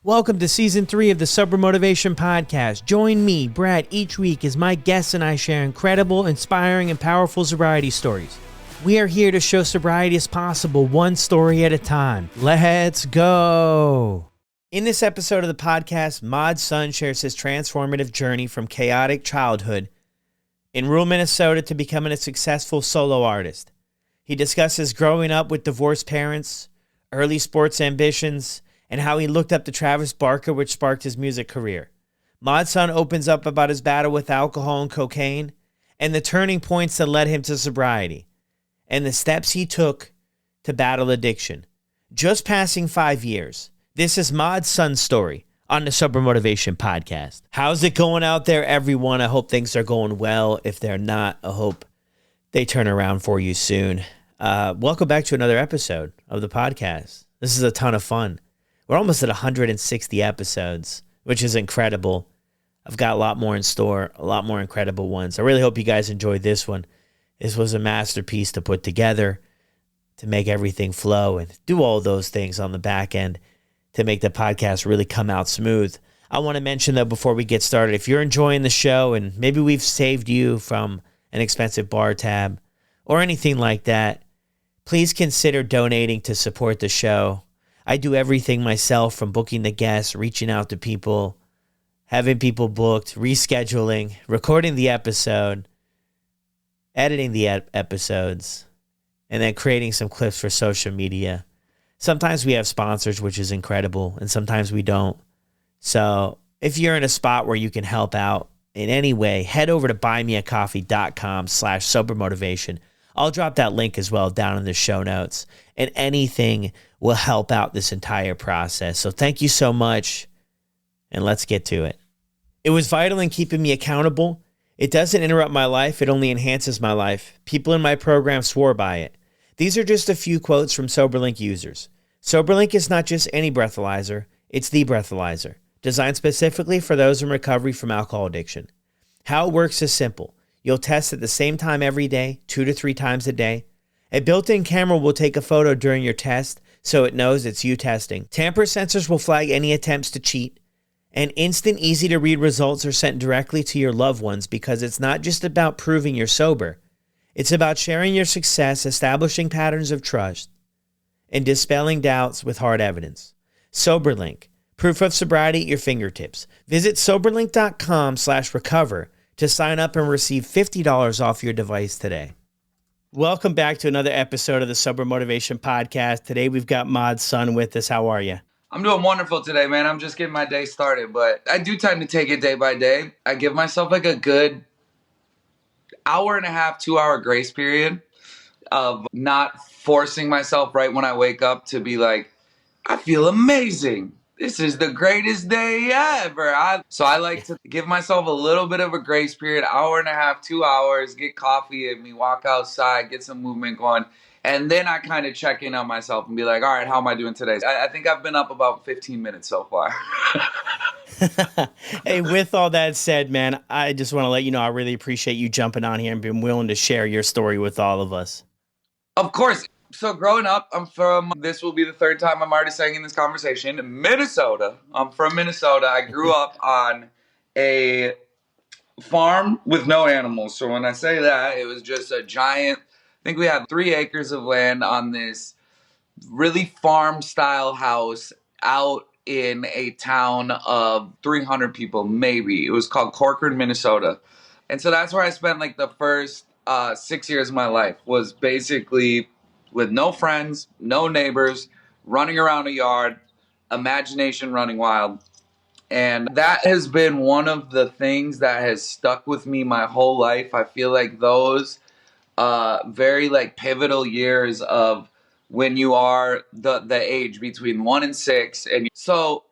Welcome to Season 3 of the Sober Motivation Podcast. Join me, Brad, each week as my guests and I share incredible, inspiring, and powerful sobriety stories. We are here to show sobriety is possible, one story at a time. Let's go! In this episode of the podcast, Mod's son shares his transformative journey from chaotic childhood in rural Minnesota to becoming a successful solo artist. He discusses growing up with divorced parents, early sports ambitions, and how he looked up to Travis Barker, which sparked his music career. Mod's son opens up about his battle with alcohol and cocaine, and the turning points that led him to sobriety, and the steps he took to battle addiction. Just passing 5 years. This is Mod's son's story on the Sober Motivation Podcast. How's it going out there, everyone? I hope things are going well. If they're not, I hope they turn around for you soon. Welcome back to another episode of the podcast. This is a ton of fun. We're almost at 160 episodes, which is incredible. I've got a lot more in store, a lot more incredible ones. I really hope you guys enjoyed this one. This was a masterpiece to put together, to make everything flow and do all those things on the back end to make the podcast really come out smooth. I want to mention, though, before we get started, if you're enjoying the show and maybe we've saved you from an expensive bar tab or anything like that, please consider donating to support the show. I do everything myself, from booking the guests, reaching out to people, having people booked, rescheduling, recording the episode, editing the episodes, and then creating some clips for social media. Sometimes we have sponsors, which is incredible, and sometimes we don't. So if you're in a spot where you can help out in any way, head over to buymeacoffee.com/sobermotivation. I'll drop that link as well down in the show notes, and anything will help out this entire process. So thank you so much, and let's get to it. It was vital in keeping me accountable. It doesn't interrupt my life. It only enhances my life. People in my program swore by it. These are just a few quotes from SoberLink users. SoberLink is not just any breathalyzer. It's the breathalyzer, designed specifically for those in recovery from alcohol addiction. How it works is simple. You'll test at the same time every day, 2 to 3 times a day. A built-in camera will take a photo during your test so it knows it's you testing. Tamper sensors will flag any attempts to cheat. And instant, easy-to-read results are sent directly to your loved ones because it's not just about proving you're sober. It's about sharing your success, establishing patterns of trust, and dispelling doubts with hard evidence. SoberLink, proof of sobriety at your fingertips. Visit soberlink.com/recover to sign up and receive $50 off your device today. Welcome back to another episode of the Sober Motivation Podcast. Today we've got Mod's son with us. How are you? I'm doing wonderful today, man. I'm just getting my day started, but I do tend to take it day by day. I give myself like a good hour and a half, 2-hour grace period of not forcing myself right when I wake up to be like, I feel amazing. This is the greatest day ever. So I like to give myself a little bit of a grace period, hour and a half, 2 hours, get coffee in me, walk outside, get some movement going. And then I kind of check in on myself and be like, all right, how am I doing today? I think I've been up about 15 minutes so far. Hey, with all that said, man, I just want to let you know I really appreciate you jumping on here and being willing to share your story with all of us. Of course. So growing up, this will be the third time I'm already saying in this conversation, Minnesota. I'm from Minnesota. I grew up on a farm with no animals. So when I say that, it was just a giant, I think we had 3 acres of land on this really farm-style house out in a town of 300 people, maybe. It was called Corcoran, Minnesota. And so that's where I spent like the first 6 years of my life, was basically with no friends, no neighbors, running around a yard, imagination running wild. And that has been one of the things that has stuck with me my whole life. I feel like those very like pivotal years of when you are the age between 1 and 6. And so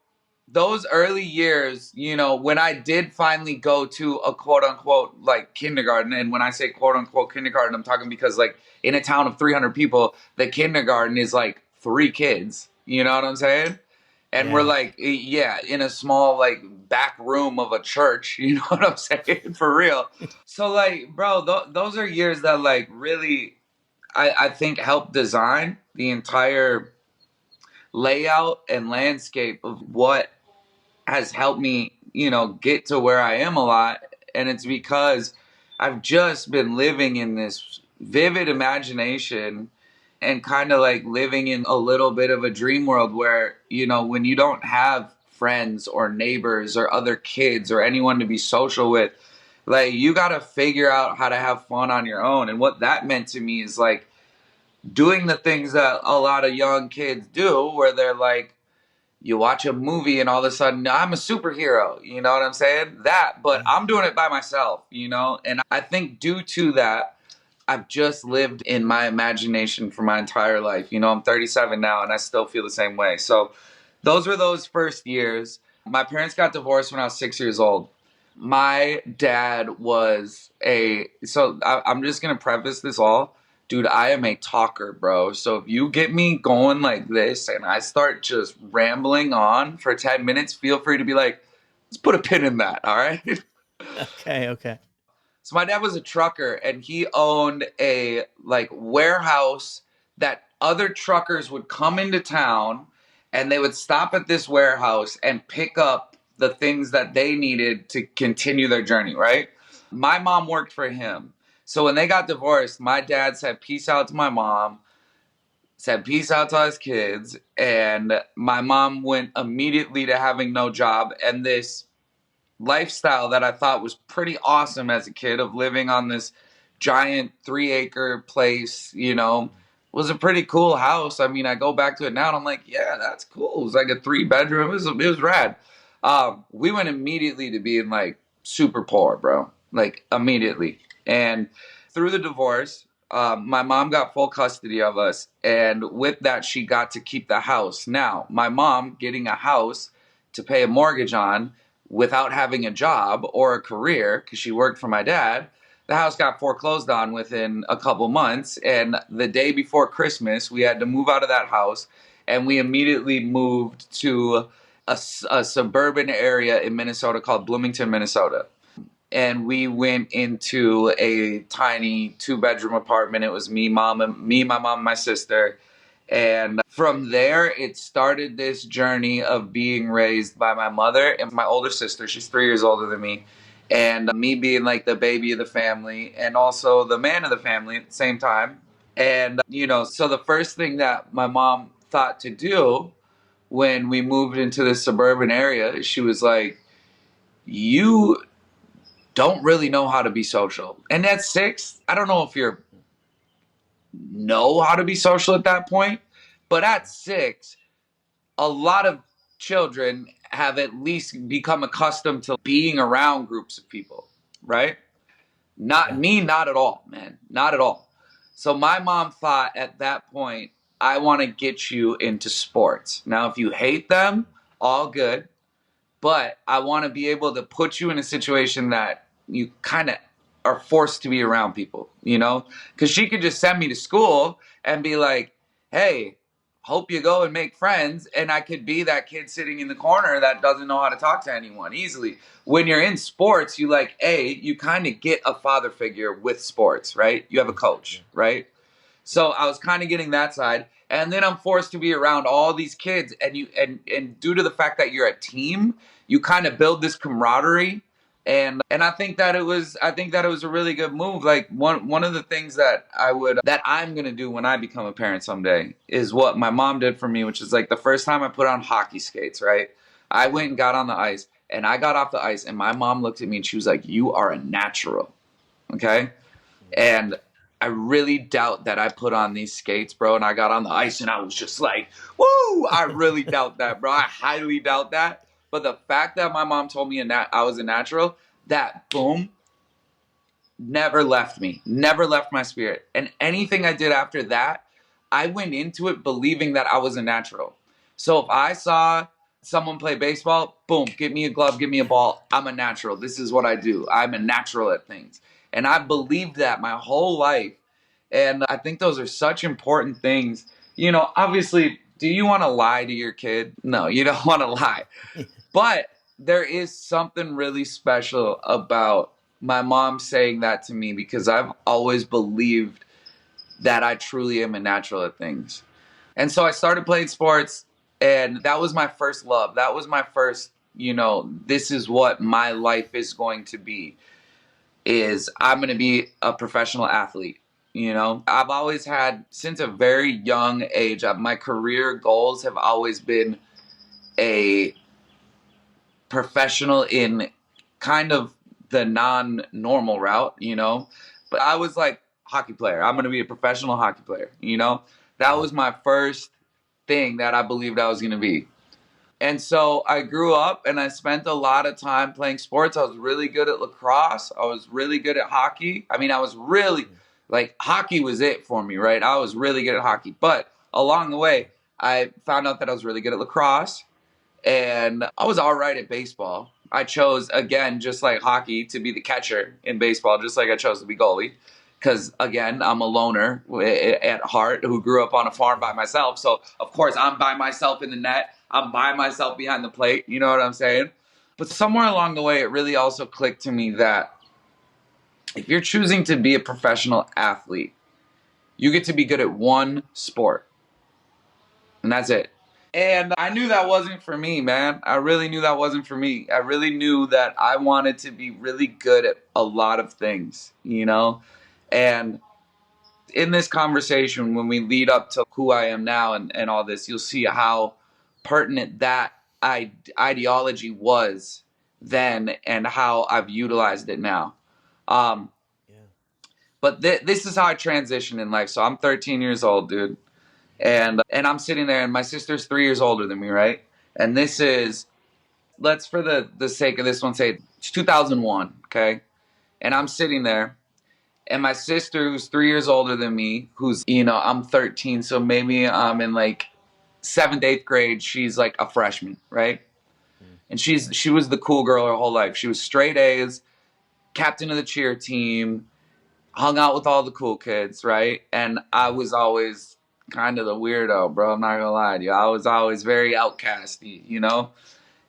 those early years, you know, when I did finally go to a quote unquote like kindergarten, and when I say quote unquote kindergarten, I'm talking because like in a town of 300 people, the kindergarten is like 3 kids. You know what I'm saying? And Yeah. we're like, yeah, in a small like back room of a church. You know what I'm saying? For real. So like, bro, those are years that like really, I think helped design the entire layout and landscape of what has helped me, get to where I am a lot. And it's because I've just been living in this vivid imagination and kind of like living in a little bit of a dream world where, when you don't have friends or neighbors or other kids or anyone to be social with, like you got to figure out how to have fun on your own. And what that meant to me is like doing the things that a lot of young kids do where they're like, you watch a movie and all of a sudden I'm a superhero, you know what I'm saying? But I'm doing it by myself, and I think due to that, I've just lived in my imagination for my entire life. I'm 37 now and I still feel the same way. So those were those first years. My parents got divorced when I was 6 years old. My dad was I'm just going to preface this all. Dude, I am a talker, bro. So if you get me going like this and I start just rambling on for 10 minutes, feel free to be like, let's put a pin in that, all right? Okay. So my dad was a trucker and he owned a like warehouse that other truckers would come into town and they would stop at this warehouse and pick up the things that they needed to continue their journey, right? My mom worked for him. So when they got divorced, my dad said peace out to my mom, said peace out to his kids, and my mom went immediately to having no job and this lifestyle that I thought was pretty awesome as a kid of living on this giant 3-acre place, was a pretty cool house. I mean, I go back to it now and I'm like, yeah, that's cool. It was like a 3-bedroom. It was rad. We went immediately to being like super poor, bro. Like immediately. And through the divorce, my mom got full custody of us. And with that, she got to keep the house. Now, my mom getting a house to pay a mortgage on without having a job or a career, because she worked for my dad, the house got foreclosed on within a couple months. And the day before Christmas, we had to move out of that house. And we immediately moved to a suburban area in Minnesota called Bloomington, Minnesota. And we went into a tiny 2-bedroom apartment. It was me, my mom, and my sister. And from there, it started this journey of being raised by my mother and my older sister. She's 3 years older than me. And me being like the baby of the family and also the man of the family at the same time. And, so the first thing that my mom thought to do when we moved into this suburban area, she was like, you don't really know how to be social. And at 6, I don't know if you're know how to be social at that point. But at 6, a lot of children have at least become accustomed to being around groups of people, right? Not me, not at all, man. Not at all. So my mom thought at that point, I want to get you into sports. Now, if you hate them, all good. But I want to be able to put you in a situation that you kind of are forced to be around people, Because she could just send me to school and be like, hey, hope you go and make friends. And I could be that kid sitting in the corner that doesn't know how to talk to anyone easily. When you're in sports, you kind of get a father figure with sports, right? You have a coach, right? So I was kind of getting that side. And then I'm forced to be around all these kids. And due to the fact that you're a team, you kind of build this camaraderie. And I think that it was a really good move. Like one of the things that I'm gonna do when I become a parent someday is what my mom did for me, which is like the first time I put on hockey skates, right? I went and got on the ice and I got off the ice and my mom looked at me and she was like, you are a natural. Okay. And I really doubt that I put on these skates, bro, and I got on the ice and I was just like, woo! I really doubt that, bro. I highly doubt that. But the fact that my mom told me I was a natural, that boom, never left me, never left my spirit. And anything I did after that, I went into it believing that I was a natural. So if I saw someone play baseball, boom, give me a glove, give me a ball. I'm a natural. This is what I do. I'm a natural at things. And I believed that my whole life. And I think those are such important things. Obviously, do you want to lie to your kid? No, you don't want to lie. But there is something really special about my mom saying that to me because I've always believed that I truly am a natural at things. And so I started playing sports, and that was my first love. That was my first this is what my life is going to be, is I'm going to be a professional athlete. I've always had, since a very young age, my career goals have always been a professional in kind of the non-normal route. But I was like, hockey player. I'm going to be a professional hockey player. That was my first thing that I believed I was going to be. And so I grew up and I spent a lot of time playing sports. I was really good at lacrosse. I was really good at hockey. I mean, I was really, like, hockey was it for me, right? I was really good at hockey. But along the way, I found out that I was really good at lacrosse. And I was all right at baseball. I chose, again, just like hockey, to be the catcher in baseball, just like I chose to be goalie. Because, again, I'm a loner at heart who grew up on a farm by myself. So, of course, I'm by myself in the net. I'm by myself behind the plate. You know what I'm saying? But somewhere along the way, it really also clicked to me that if you're choosing to be a professional athlete, you get to be good at one sport. And that's it. And I knew that wasn't for me, man. I really knew that wasn't for me. I really knew that I wanted to be really good at a lot of things. And in this conversation, when we lead up to who I am now and all this, you'll see how pertinent that ideology was then and how I've utilized it now. But this is how I transitioned in life. So I'm 13 years old, dude. And I'm sitting there, and my sister's 3 years older than me, right? And this is, let's, for the sake of this one, say it's 2001, okay? And I'm sitting there, and my sister, who's 3 years older than me, I'm 13, so maybe I'm in like 7th, 8th grade. She's like a freshman, right? And she was the cool girl her whole life. She was straight A's, captain of the cheer team, hung out with all the cool kids, right? And I was always kind of the weirdo, bro. I'm not gonna lie to you. I was always very outcasty.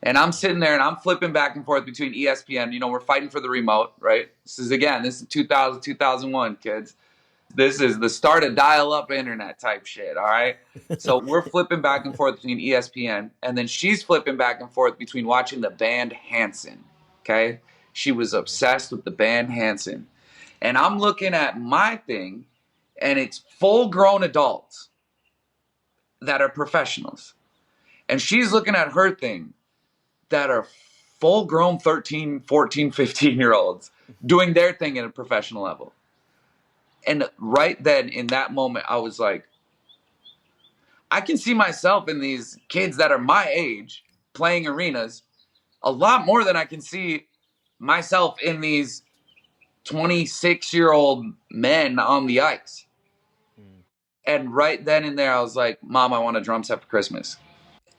And I'm sitting there and I'm flipping back and forth between ESPN. We're fighting for the remote, right? This is 2000, 2001, kids. This is the start of dial-up internet type shit, all right? So we're flipping back and forth between ESPN, and then she's flipping back and forth between watching the band Hanson, okay? She was obsessed with the band Hanson. And I'm looking at my thing, and it's full-grown adults that are professionals. And she's looking at her thing that are full-grown 13, 14, 15-year-olds doing their thing at a professional level. And right then, in that moment, I was like, I can see myself in these kids that are my age playing arenas a lot more than I can see myself in these 26-year-old men on the ice. And right then and there, I was like, Mom, I want a drum set for Christmas.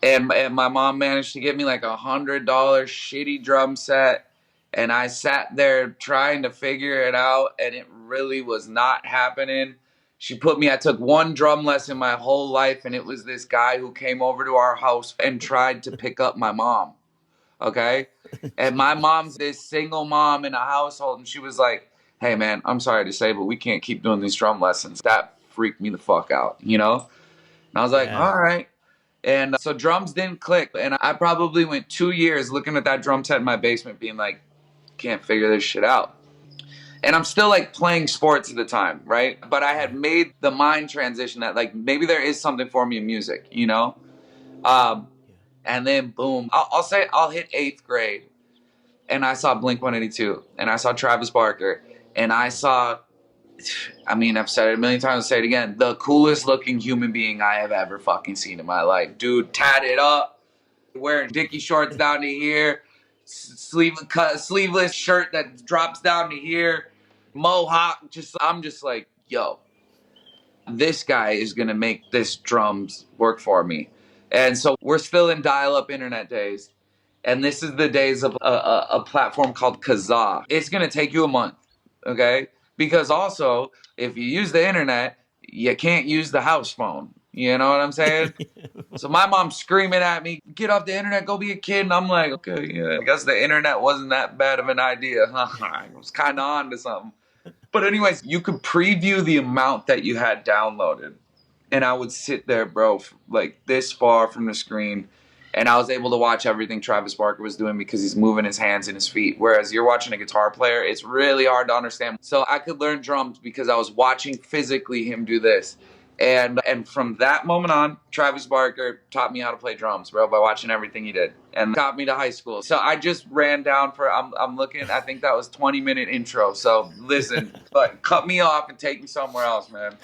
And my mom managed to get me like $100 shitty drum set. And I sat there trying to figure it out, and it really was not happening. I took one drum lesson my whole life, and it was this guy who came over to our house and tried to pick up my mom. Okay? And my mom's this single mom in a household, and she was like, hey, man, I'm sorry to say, but we can't keep doing these drum lessons. That freaked me the fuck out, And I was like, all right. And so drums didn't click. And I probably went 2 years looking at that drum set in my basement being like, can't figure this shit out. And I'm still like playing sports at the time, right? But I had made the mind transition that like maybe there is something for me in music, And then boom, I'll hit 8th grade, and I saw Blink-182, and I saw Travis Barker, and I've said it a million times, I'll say it again, the coolest looking human being I have ever fucking seen in my life. Dude, tatted up, wearing Dickie shorts down to here, sleeveless shirt that drops down to here, mohawk. I'm just like, yo, this guy is gonna make this drums work for me. And so we're still in dial-up internet days, and this is the days of a platform called Kazaa. It's gonna take you a month, okay? Because also, if you use the internet, you can't use the house phone. You know what I'm saying? So my mom's screaming at me, get off the internet, go be a kid. And I'm like, okay, yeah, I guess the internet wasn't that bad of an idea. I was kind of on to something. But anyways, you could preview the amount that you had downloaded. And I would sit there, bro, like this far from the screen. And I was able to watch everything Travis Barker was doing because he's moving his hands and his feet. Whereas you're watching a guitar player, it's really hard to understand. So I could learn drums because I was watching physically him do this. And from that moment on, Travis Barker taught me how to play drums, bro, by watching everything he did, and got me to high school. So I just ran down for I'm looking. I think that was 20-minute intro. So listen, but cut me off and take me somewhere else, man.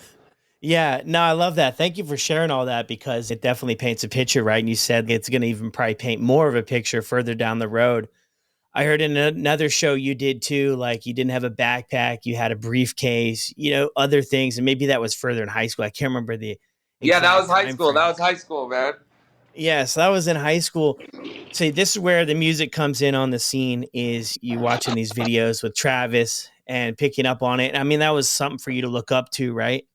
Yeah, no, I love that. Thank you for sharing all that because it definitely paints a picture, right? And you said it's going to even probably paint more of a picture further down the road. I heard in another show you did too, like you didn't have a backpack, you had a briefcase, other things, and maybe that was further in high school. I can't remember the Yeah, that was exact high time school. That frame. was high school, man. Yeah, so that was in high school. So this is where the music comes in on the scene is you watching these videos with Travis and picking up on it. I mean, that was something for you to look up to, right?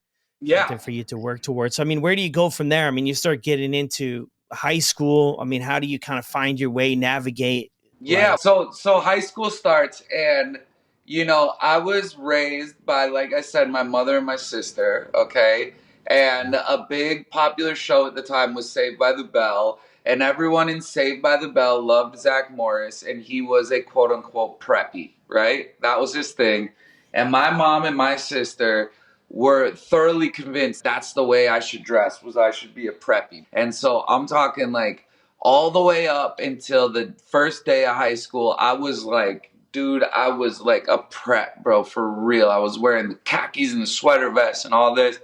Yeah. Something for you to work towards. So, I mean, where do you go from there? I mean, you start getting into high school. I mean, how do you kind of find your way, navigate Yeah, life? so high school starts, and I was raised by, like I said, my mother and my sister, okay? And a big popular show at the time was Saved by the Bell, and everyone in Saved by the Bell loved Zach Morris, and he was a quote unquote preppy, right? That was his thing. And my mom and my sister were thoroughly convinced that's the way I should dress, was I should be a preppy. And so I'm talking like all the way up until the first day of high school, I was like, dude, I was like a prep, bro, for real. I was wearing the khakis and the sweater vest and all this.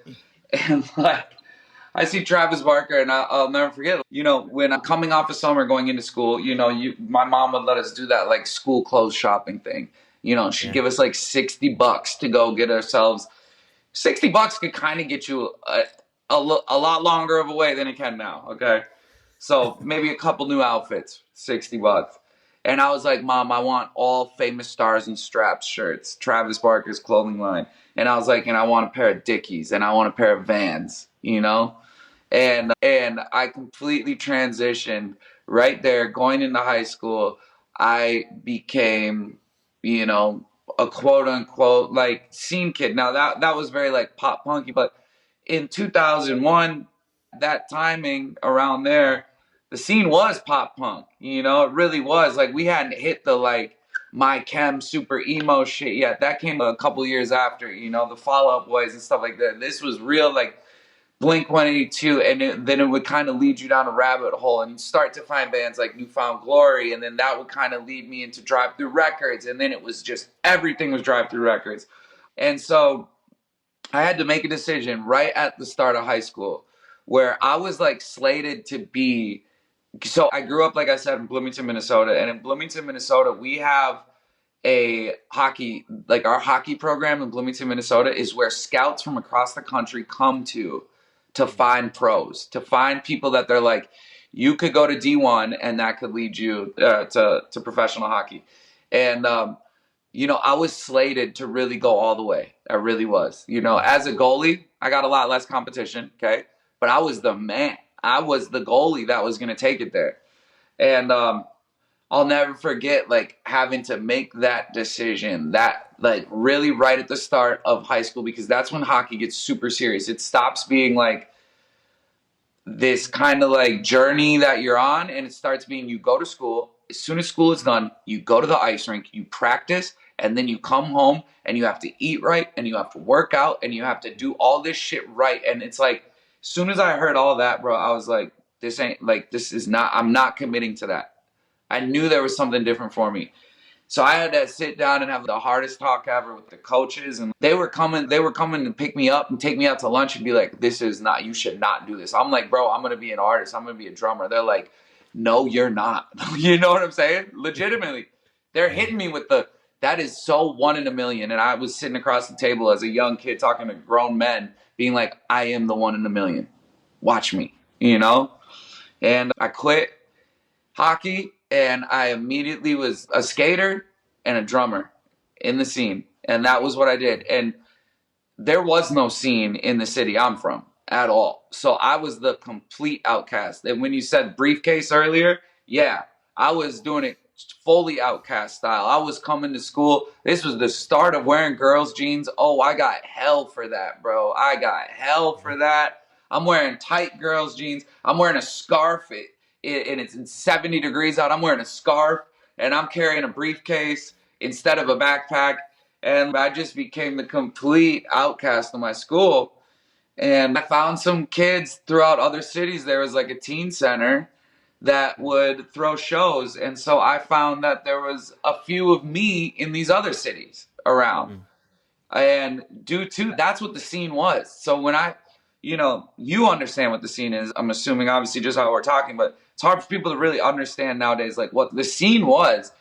And like, I see Travis Barker, and I'll never forget. When I'm coming off of summer, going into school, my mom would let us do that like school clothes shopping thing. She'd Yeah. give us like $60 to go get ourselves. $60 could kind of get you a lot longer of a way than it can now. Okay. So maybe a couple new outfits, $60. And I was like, Mom, I want all Famous Stars and Straps shirts, Travis Barker's clothing line. And I was like, and I want a pair of Dickies, and I want a pair of Vans, And I completely transitioned right there going into high school. I became, you know, a quote unquote like scene kid. Now that was very like pop punky, but in 2001, that timing around there, the scene was pop punk. It really was. Like we hadn't hit the like my chem super emo shit yet. That came a couple years after. The Fall Out Boys and stuff like that. This was real like Blink 182, and then it would kind of lead you down a rabbit hole, and you start to find bands like New Found Glory, and then that would kind of lead me into Drive Through Records, and then it was just everything was Drive Through Records. And so I had to make a decision right at the start of high school where I was like slated to be. So I grew up, like I said, in Bloomington, Minnesota, and in Bloomington, Minnesota, we have a hockey, like our hockey program in Bloomington, Minnesota is where scouts from across the country come to find pros, to find people that they're like, you could go to D1 and that could lead you to professional hockey. And, I was slated to really go all the way. I really was. As a goalie, I got a lot less competition, okay? But I was the man. I was the goalie that was going to take it there. And I'll never forget like having to make that decision that like really right at the start of high school, because that's when hockey gets super serious. It stops being like this kind of like journey that you're on, and it starts being you go to school. As soon as school is done, you go to the ice rink, you practice, and then you come home and you have to eat right, and you have to work out, and you have to do all this shit right. And it's like, as soon as I heard all that, bro, I was like, this is not, I'm not committing to that. I knew there was something different for me. So I had to sit down and have the hardest talk ever with the coaches, and they were coming to pick me up and take me out to lunch and be like, you should not do this. I'm like, bro, I'm going to be an artist. I'm going to be a drummer. They're like, no, you're not. You know what I'm saying? Legitimately. They're hitting me with that is so 1 in a million. And I was sitting across the table as a young kid talking to grown men being like, I am the 1 in a million. Watch me, And I quit hockey, and I immediately was a skater and a drummer in the scene. And that was what I did. And there was no scene in the city I'm from at all. So I was the complete outcast. And when you said briefcase earlier, yeah, I was doing it fully outcast style. I was coming to school. This was the start of wearing girls' jeans. Oh, I got hell for that, bro. I got hell for that. I'm wearing tight girls' jeans. I'm wearing a scarf. and it's 70 degrees out. I'm wearing a scarf and I'm carrying a briefcase instead of a backpack. And I just became the complete outcast of my school. And I found some kids throughout other cities. There was like a teen center that would throw shows. And so I found that there was a few of me in these other cities around. Mm. And due to that's what the scene was. So when you understand what the scene is, I'm assuming obviously just how we're talking, but it's hard for people to really understand nowadays, like what the scene was.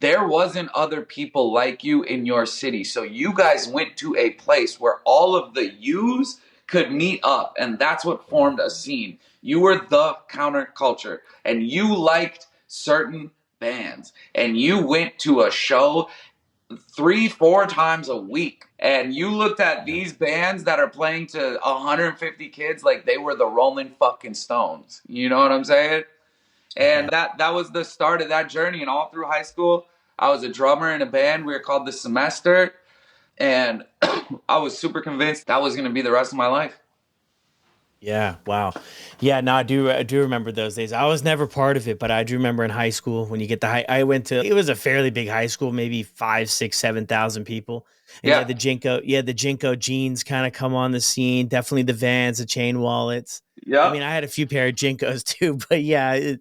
There wasn't other people like you in your city. So you guys went to a place where all of the yous could meet up. And that's what Yeah. formed a scene. You were the counterculture and you liked certain bands and you went to a show 3-4 times a week and you looked at Yeah. these bands that are playing to 150 kids like they were the Rolling fucking Stones. You know what I'm saying? And Yeah. that was the start of that journey. And all through high school, I was a drummer in a band. We were called The Semester. And I was super convinced that was going to be the rest of my life. Yeah. Wow. Yeah. No, I do remember those days. I was never part of it, but I do remember in high school when you get I went to, it was a fairly big high school, maybe 5, 6, 7,000 people. And Yeah. the Jinko jeans kind of come on the scene. Definitely the Vans, the chain wallets. I mean, Yep. I had a few pair of Jinkos too, but yeah,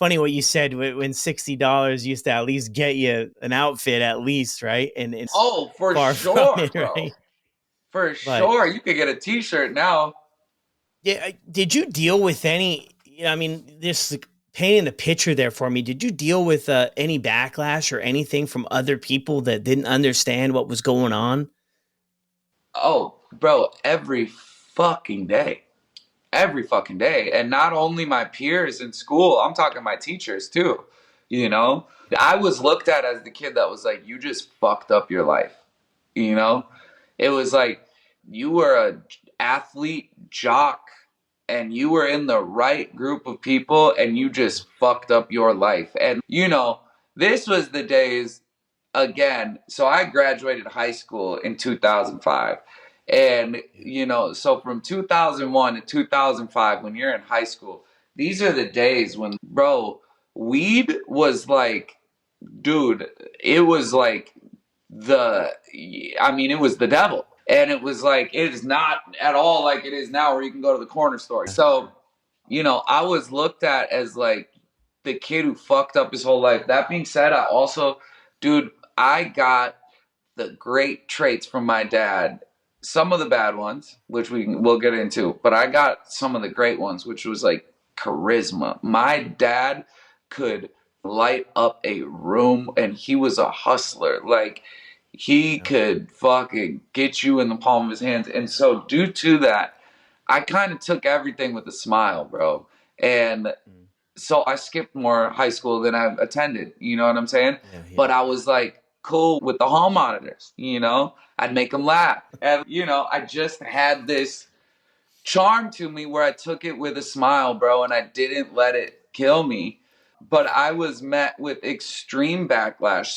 funny what you said when $60 used to at least get you an outfit at least, right? And it's Oh, for far from sure, it, bro. right? For But sure. You could get a t-shirt now. yeah, did you deal with any? I mean, this like, painting the picture there for me. Did you deal with any backlash or anything from other people that didn't understand what was going on? Oh, bro, every fucking day. Every fucking day. And not only my peers in school, I'm talking my teachers too. You know, I was looked at as the kid that was like, you just fucked up your life. You know, it was like you were a athlete jock and you were in the right group of people and you just fucked up your life. And this was the days again. So I graduated high school in 2005. And so from 2001 to 2005 when you're in high school, these are the days when, bro, weed was like, dude, it was like it was the devil. And it was like, it is not at all like it is now where you can go to the corner store. So, I was looked at as like the kid who fucked up his whole life. That being said, dude, I got the great traits from my dad. Some of the bad ones, which we'll get into, but I got some of the great ones, which was like charisma. My dad could light up a room and he was a hustler. Like he Yeah. could fucking get you in the palm of his hands. And so due to that, I kind of took everything with a smile, bro. And Mm. so I skipped more high school than I've attended, you know what I'm saying? Yeah. Yeah. But I was like cool with the hall monitors, I'd make them laugh. And, I just had this charm to me where I took it with a smile, bro, and I didn't let it kill me. But I was met with extreme backlash,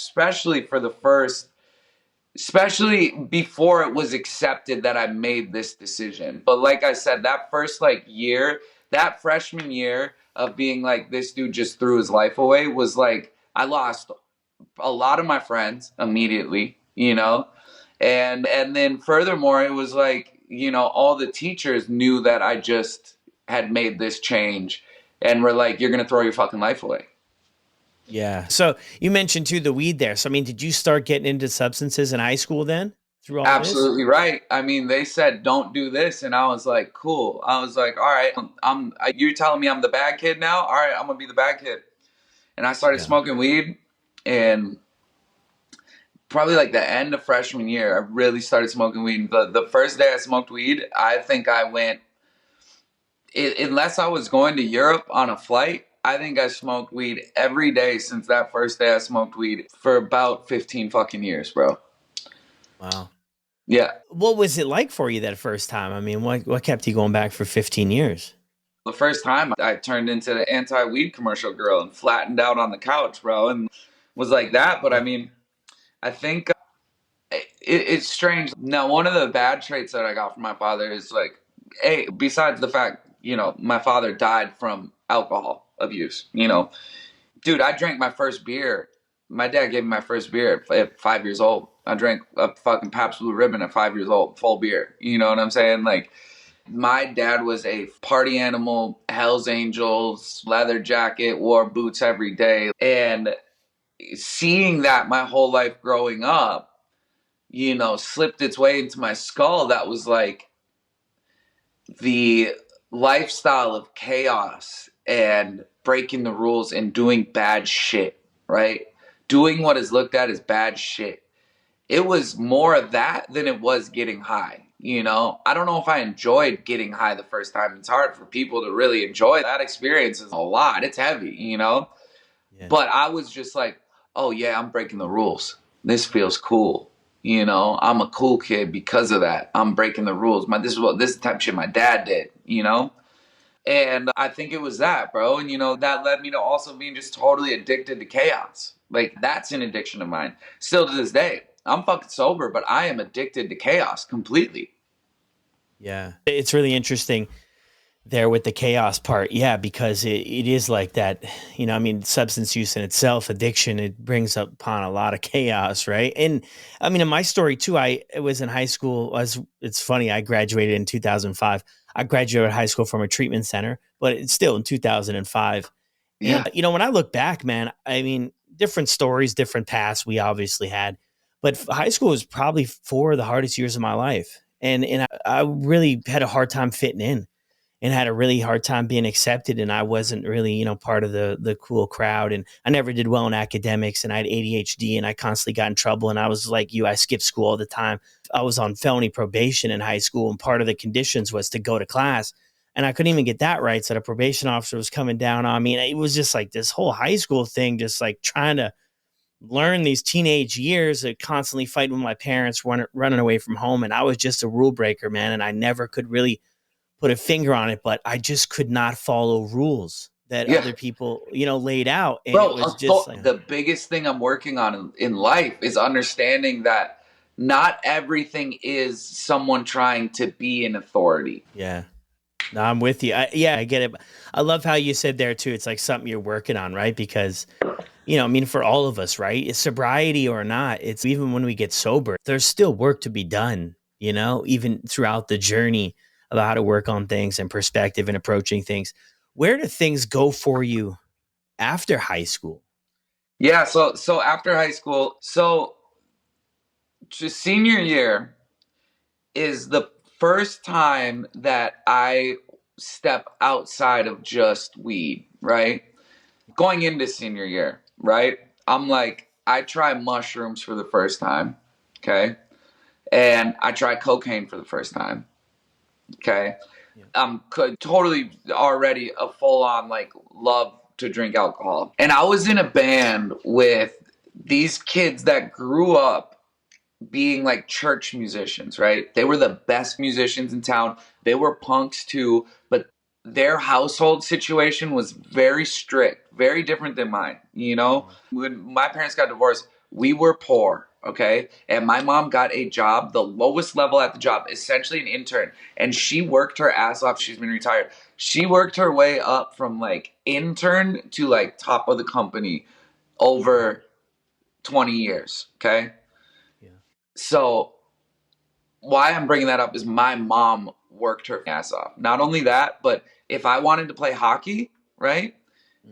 especially before it was accepted that I made this decision. But like I said, that first like year, that freshman year of being like this dude just threw his life away was like I lost a lot of my friends immediately, and then furthermore it was like, all the teachers knew that I just had made this change and were like, you're going to throw your fucking life away. Yeah. So you mentioned too the weed there. So I mean, did you start getting into substances in high school then through all this? Absolutely right. I mean, they said don't do this, and I was like, cool. I was like, all right, you're telling me I'm the bad kid now. All right, I'm gonna be the bad kid. And I started Yeah. smoking weed, and probably like the end of freshman year, I really started smoking weed. The first day I smoked weed, I think I went, unless I was going to Europe on a flight. I think I smoked weed every day since that first day I smoked weed for about 15 fucking years, bro. Wow. Yeah. What was it like for you that first time? I mean, what kept you going back for 15 years? The first time I turned into the anti-weed commercial girl and flattened out on the couch, bro, and was like that. But I mean, I think it's strange. Now, one of the bad traits that I got from my father is like, hey, besides the fact, my father died from alcohol. abuse, you know. Dude, I drank my first beer. My dad gave me my first beer at 5 years old. I drank a fucking Pabst Blue Ribbon at 5 years old, full beer. You know what I'm saying? Like, my dad was a party animal, Hell's Angels, leather jacket, wore boots every day. And seeing that my whole life growing up, you know, slipped its way into my skull. That was like the lifestyle of chaos and breaking the rules and doing bad shit, right? Doing what is looked at as bad shit. It was more of that than it was getting high. You know, I don't know if I enjoyed getting high the first time. It's hard for people to really enjoy that experience. Is a lot. It's heavy, you know? Yeah. But I was just like, oh yeah, I'm breaking the rules. This feels cool. You know, I'm a cool kid because of that. I'm breaking the rules. This is the type of shit my dad did, you know? And I think it was that, bro. And, you know, that led me to also being just totally addicted to chaos. Like, that's an addiction of mine. Still to this day. I'm fucking sober, but I am addicted to chaos completely. Yeah. It's really interesting there with the chaos part. Yeah, because it is like that, I mean, substance use in itself, addiction, it brings upon a lot of chaos, right? And I mean, in my story too, I was in high school. It's funny, I graduated in 2005. I graduated high school from a treatment center, but it's still in 2005. Yeah. And, when I look back, man, I mean, different stories, different paths we obviously had, but high school was probably four of the hardest years of my life. And I really had a hard time fitting in and had a really hard time being accepted. And I wasn't really, part of the cool crowd. And I never did well in academics, and I had ADHD, and I constantly got in trouble. And I was like you, I skipped school all the time. I was on felony probation in high school, and part of the conditions was to go to class. And I couldn't even get that right. So the probation officer was coming down on me. And it was just like this whole high school thing, just like trying to learn these teenage years of constantly fighting with my parents, running away from home. And I was just a rule breaker, man. And I never could really put a finger on it, but I just could not follow rules that Yeah. other people, laid out. And it Bro, was just like, the biggest thing I'm working on in life is understanding that not everything is someone trying to be an authority. yeah, no, I'm with you. I get it. I love how you said there too. It's like something you're working on, right? Because, I mean, for all of us, right? It's sobriety or not. It's even when we get sober, there's still work to be done, even throughout the journey of how to work on things and perspective and approaching things. Where do things go for you after high school? Yeah, so after high school, so just senior year is the first time that I step outside of just weed, right? Going into senior year, right? I'm like, I try mushrooms for the first time, okay? And I try cocaine for the first time, okay? Yeah. I'm totally already a full on like love to drink alcohol. And I was in a band with these kids that grew up being like church musicians, right? They were the best musicians in town. They were punks too, but their household situation was very strict, very different than mine. You know, when my parents got divorced, we were poor, okay? And my mom got a job, the lowest level at the job, essentially an intern. And she worked her ass off. She's been retired. She worked her way up from like intern to like top of the company over 20 years, okay? Yeah. So why I'm bringing that up is my mom worked her ass off. Not only that, but if I wanted to play hockey, right,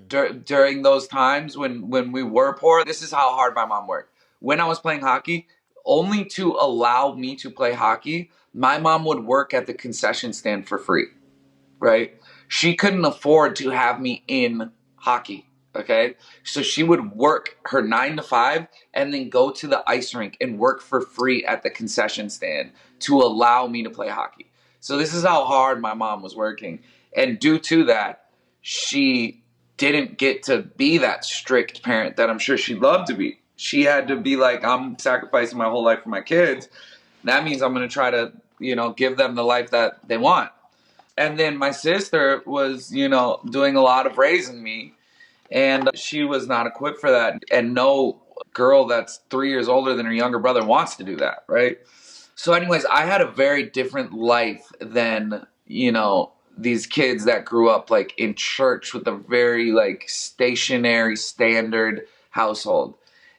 during those times when we were poor, this is how hard my mom worked. When I was playing hockey, only to allow me to play hockey, my mom would work at the concession stand for free, right? She couldn't afford to have me in hockey. Okay. So she would work her 9 to 5 and then go to the ice rink and work for free at the concession stand to allow me to play hockey. So this is how hard my mom was working. And due to that, she didn't get to be that strict parent that I'm sure she'd love to be. She had to be like, I'm sacrificing my whole life for my kids. That means I'm going to try to, give them the life that they want. And then my sister was, doing a lot of raising me, and she was not equipped for that. And no girl that's 3 years older than her younger brother wants to do that, right? So anyways, I had a very different life than, these kids that grew up like in church with a very like stationary standard household.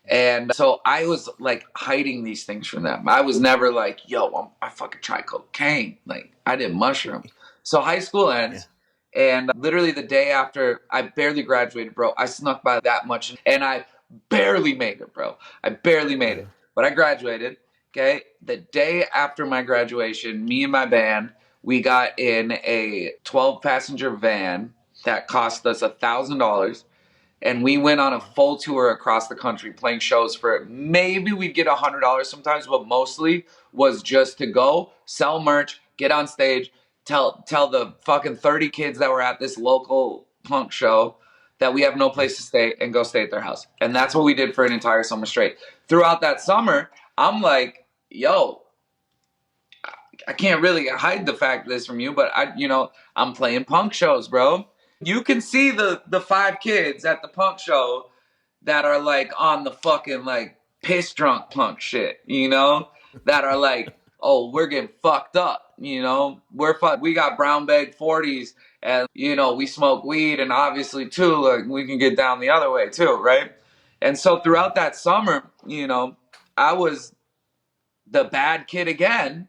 And so I was like hiding these things from them. I was never like, yo, I fucking try cocaine. Like I did mushrooms. So high school Yeah. ends, and literally the day after, I barely graduated, bro. I snuck by that much, and I barely made it, bro. I barely made it, but I graduated. Okay. The day after my graduation, me and my band, we got in a 12-passenger van that cost us $1,000, and we went on a full tour across the country playing shows for maybe we'd get $100 sometimes, but mostly was just to go sell merch, get on stage, tell the fucking 30 kids that were at this local punk show that we have no place to stay, and go stay at their house. And that's what we did for an entire summer straight. Throughout that summer, I'm like, yo, I can't really hide the fact of this from you, but I'm playing punk shows, bro. You can see the 5 kids at the punk show that are like on the fucking like piss drunk punk shit, that are like, oh, we're getting fucked up, we got brown bag 40s, and we smoke weed, and obviously too, like we can get down the other way too, right? And so throughout that summer, I was the bad kid again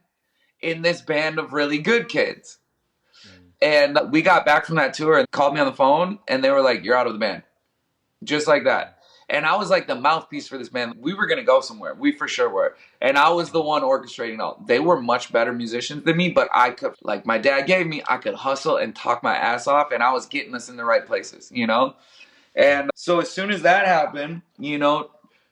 in this band of really good kids. And we got back from that tour and called me on the phone, and they were like, you're out of the band. Just like that. And I was like the mouthpiece for this band. We were going to go somewhere. We for sure were. And I was the one orchestrating all. They were much better musicians than me, but I could, like my dad gave me, I could hustle and talk my ass off, and I was getting us in the right places, And so as soon as that happened,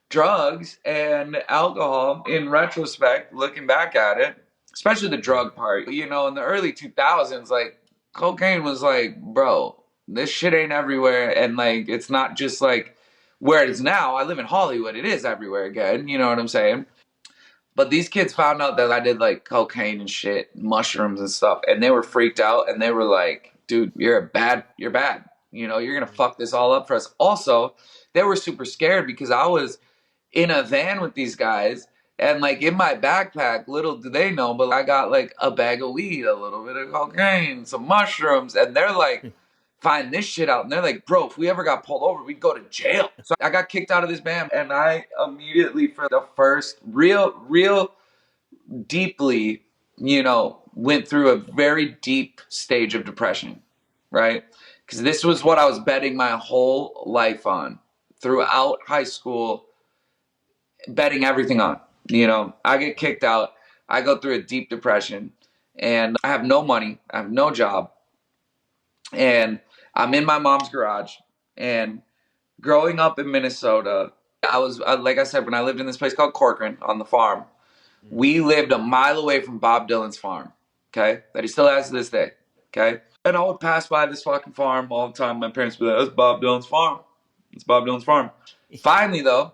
drugs and alcohol, in retrospect, looking back at it, especially the drug part, in the early 2000s, like cocaine was like, bro, this shit ain't everywhere. And like, it's not just like where it is now. I live in Hollywood. It is everywhere again. You know what I'm saying? But these kids found out that I did like cocaine and shit, mushrooms and stuff. And they were freaked out, and they were like, dude, you're bad. You're bad. You're going to fuck this all up for us. Also, they were super scared because I was in a van with these guys, and like in my backpack, little do they know, but I got like a bag of weed, a little bit of cocaine, some mushrooms, and they're like, find this shit out. And they're like, bro, if we ever got pulled over, we'd go to jail. So I got kicked out of this band, and I immediately, for the first real deeply, went through a very deep stage of depression, right? Because this was what I was betting my whole life on throughout high school, betting everything on. I get kicked out. I go through a deep depression, and I have no money. I have no job. And I'm in my mom's garage. And growing up in Minnesota, I was, like I said, when I lived in this place called Corcoran on the farm, we lived a mile away from Bob Dylan's farm, okay? That he still has to this day, okay? And I would pass by this fucking farm all the time. My parents would be like, that's Bob Dylan's farm. It's Bob Dylan's farm. Finally, though,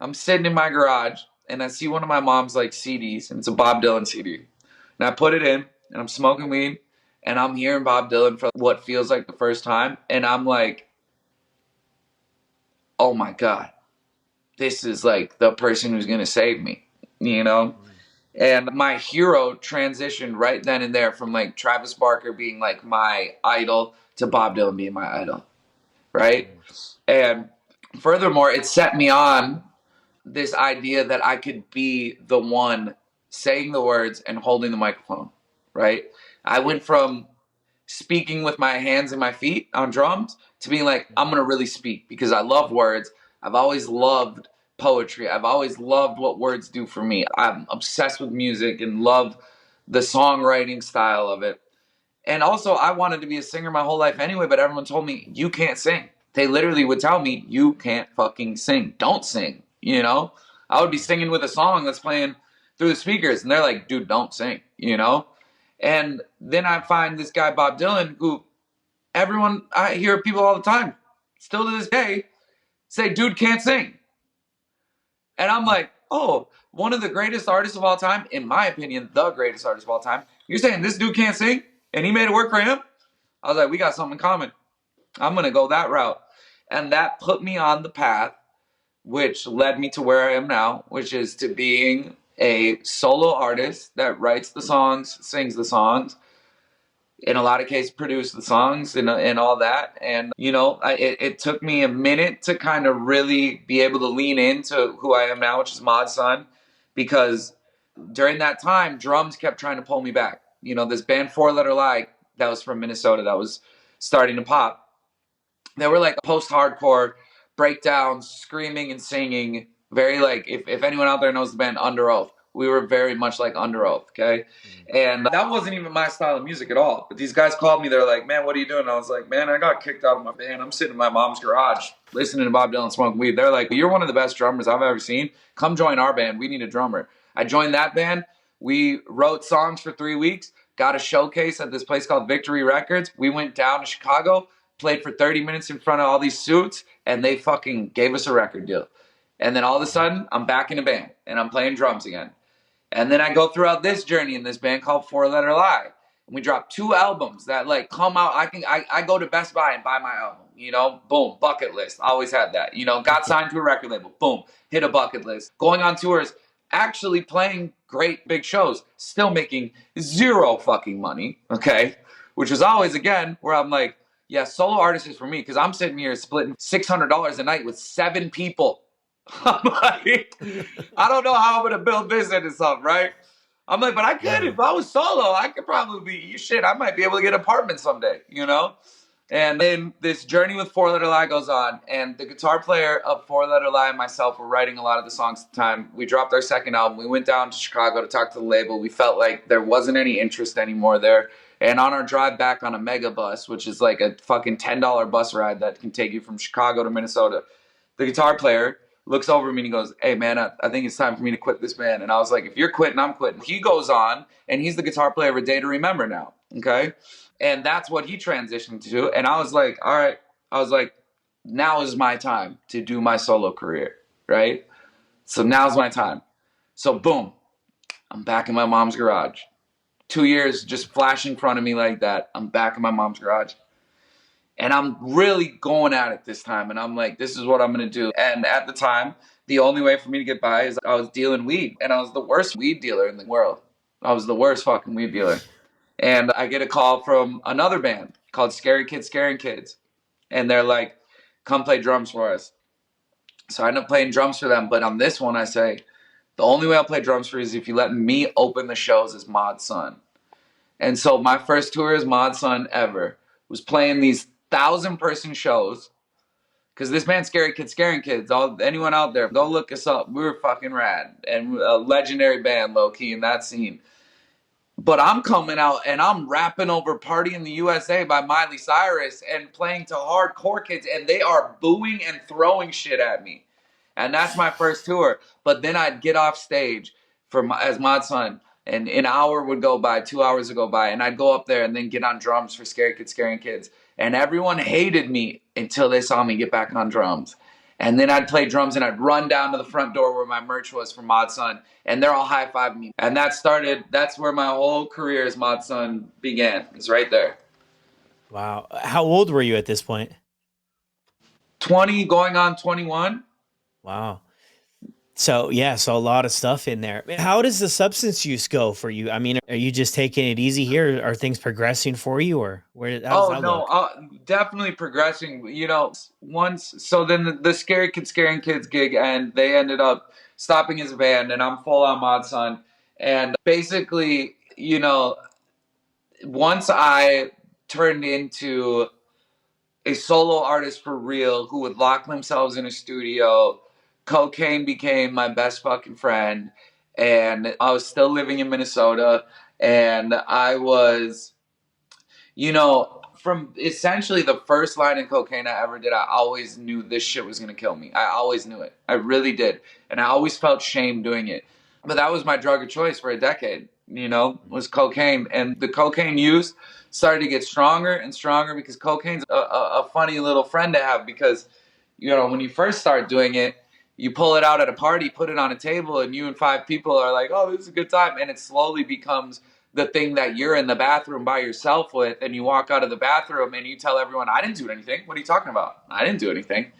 I'm sitting in my garage, and I see one of my mom's like CDs, and it's a Bob Dylan CD. And I put it in, and I'm smoking weed, and I'm hearing Bob Dylan for what feels like the first time, and I'm like, oh my God, this is like the person who's gonna save me, And my hero transitioned right then and there from like Travis Barker being like my idol to Bob Dylan being my idol, right? And furthermore, it set me on this idea that I could be the one saying the words and holding the microphone, right? I went from speaking with my hands and my feet on drums to being like, I'm going to really speak because I love words. I've always loved poetry. I've always loved what words do for me. I'm obsessed with music and love the songwriting style of it. And also, I wanted to be a singer my whole life anyway, but everyone told me, you can't sing. They literally would tell me, you can't fucking sing. Don't sing, I would be singing with a song that's playing through the speakers, and they're like, dude, don't sing, And then I find this guy, Bob Dylan, who I hear people all the time, still to this day, say, dude can't sing. And I'm like, oh, one of the greatest artists of all time, in my opinion, the greatest artist of all time. You're saying this dude can't sing, and he made it work for him? I was like, we got something in common. I'm going to go that route. And that put me on the path, which led me to where I am now, which is to being a solo artist that writes the songs, sings the songs, in a lot of cases produce the songs and all that. And, it took me a minute to kind of really be able to lean into who I am now, which is Mod's son, because during that time, drums kept trying to pull me back. This band Four Letter Lie that was from Minnesota that was starting to pop. They were like post-hardcore breakdowns, screaming and singing. Very like, if anyone out there knows the band Under Oath, we were very much like Under Oath, okay? And that wasn't even my style of music at all. But these guys called me, they're like, man, what are you doing? And I was like, man, I got kicked out of my band. I'm sitting in my mom's garage listening to Bob Dylan smoking weed. They're like, you're one of the best drummers I've ever seen. Come join our band. We need a drummer. I joined that band. We wrote songs for 3 weeks, got a showcase at this place called Victory Records. We went down to Chicago, played for 30 minutes in front of all these suits, and they fucking gave us a record deal. And then all of a sudden, I'm back in a band, and I'm playing drums again. And then I go throughout this journey in this band called Four Letter Lie. And we dropped 2 albums that like come out. I go to Best Buy and buy my album, boom, bucket list. Always had that, got signed to a record label, boom, hit a bucket list. Going on tours, actually playing great big shows, still making 0 fucking money, okay? Which is always, again, where I'm like, yeah, solo artist is for me, because I'm sitting here splitting $600 a night with 7 people. I'm like, I don't know how I'm going to build this into something, right? I'm like, but I could, if I was solo, I could probably I might be able to get an apartment someday, And then this journey with Four Letter Lie goes on, and the guitar player of Four Letter Lie and myself were writing a lot of the songs at the time. We dropped our second album. We went down to Chicago to talk to the label. We felt like there wasn't any interest anymore there. And on our drive back on a mega bus, which is like a fucking $10 bus ride that can take you from Chicago to Minnesota, the guitar player looks over at me and he goes, hey, man, I think it's time for me to quit this band. And I was like, if you're quitting, I'm quitting. He goes on, and he's the guitar player of A Day to Remember now, okay? And that's what he transitioned to. And I was like, all right. I was like, now is my time to do my solo career, right? So now's my time. So boom, I'm back in my mom's garage. 2 years just flash in front of me like that. I'm back in my mom's garage. And I'm really going at it this time. And I'm like, this is what I'm going to do. And at the time, the only way for me to get by is I was dealing weed. And I was the worst weed dealer in the world. I was the worst fucking weed dealer. And I get a call from another band called Scary Kids Scaring Kids. And they're like, come play drums for us. So I end up playing drums for them. But on this one, I say, the only way I'll play drums for you is if you let me open the shows as Mod's son. And so my first tour as Mod's son ever was playing these 1,000-person shows. Because this band, Scary Kids Scaring Kids, anyone out there, go look us up. We were fucking rad. And a legendary band, low-key, in that scene. But I'm coming out and I'm rapping over Party in the USA by Miley Cyrus and playing to hardcore kids, and they are booing and throwing shit at me. And that's my first tour. But then I'd get off stage as Mod's son, and an hour would go by, 2 hours would go by, and I'd go up there and then get on drums for Scary Kids Scaring Kids. And everyone hated me until they saw me get back on drums. And then I'd play drums and I'd run down to the front door where my merch was for Mod's son, and they're all high-fiving me. And that's where my whole career as Mod's son began. It's right there. Wow. How old were you at this point? 20, going on 21. Wow. So a lot of stuff in there. How does the substance use go for you? I mean, are you just taking it easy here? Are things progressing for you, or how does that look? Definitely progressing. Then the Scary Kids Scaring Kids gig, and they ended up stopping his band, and I'm full on Mod's son. And basically, once I turned into a solo artist for real who would lock themselves in a studio, cocaine became my best fucking friend. And I was still living in Minnesota, and I was, from essentially the first line in Cocaine I ever did, I always knew this shit was going to kill me. I always knew it. I really did. And I always felt shame doing it. But that was my drug of choice for a decade, was cocaine. And the cocaine use started to get stronger and stronger, because cocaine's a funny little friend to have, because, when you first start doing it, you pull it out at a party, put it on a table, and you and 5 people are like, oh, this is a good time. And it slowly becomes the thing that you're in the bathroom by yourself with, and you walk out of the bathroom and you tell everyone, I didn't do anything. What are you talking about? I didn't do anything.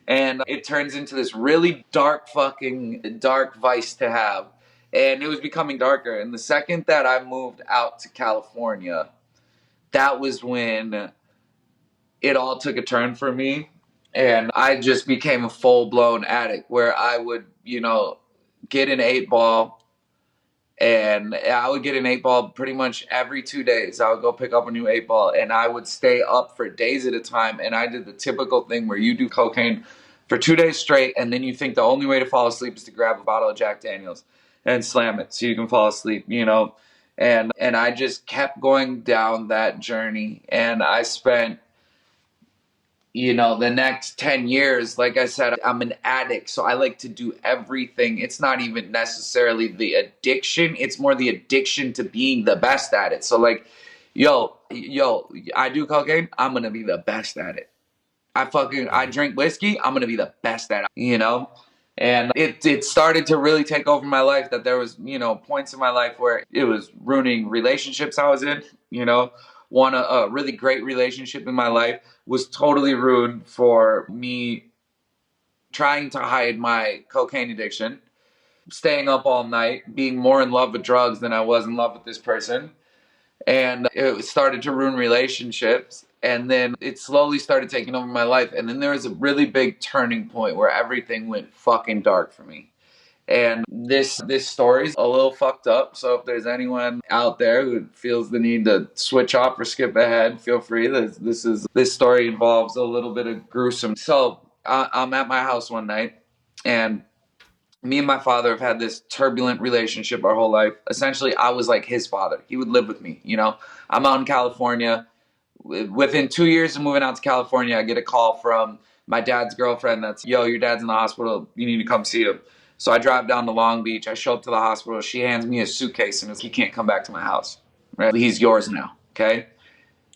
And it turns into this really dark vice to have. And it was becoming darker. And the second that I moved out to California, that was when it all took a turn for me. And I just became a full-blown addict where I would, get an 8 ball. And I would get an 8 ball pretty much every 2 days. I would go pick up a new 8 ball, and I would stay up for days at a time. And I did the typical thing where you do cocaine for 2 days straight, and then you think the only way to fall asleep is to grab a bottle of Jack Daniels and slam it so you can fall asleep, And I just kept going down that journey, and I spent the next 10 years, like I said, I'm an addict. So I like to do everything. It's not even necessarily the addiction. It's more the addiction to being the best at it. So like, I do cocaine. I'm going to be the best at it. I drink whiskey. I'm going to be the best at it, And it started to really take over my life, that there was, points in my life where it was ruining relationships I was in, a really great relationship in my life was totally ruined for me trying to hide my cocaine addiction, staying up all night, being more in love with drugs than I was in love with this person. And it started to ruin relationships. And then it slowly started taking over my life. And then there was a really big turning point where everything went fucking dark for me. And this story's a little fucked up. So if there's anyone out there who feels the need to switch off or skip ahead, feel free. This story involves a little bit of gruesome. So I'm at my house one night, and me and my father have had this turbulent relationship our whole life. Essentially, I was like his father. He would live with me. I'm out in California. Within 2 years of moving out to California, I get a call from my dad's girlfriend that's, your dad's in the hospital. You need to come see him. So I drive down to Long Beach. I show up to the hospital. She hands me a suitcase and he can't come back to my house. Right? He's yours now. Okay.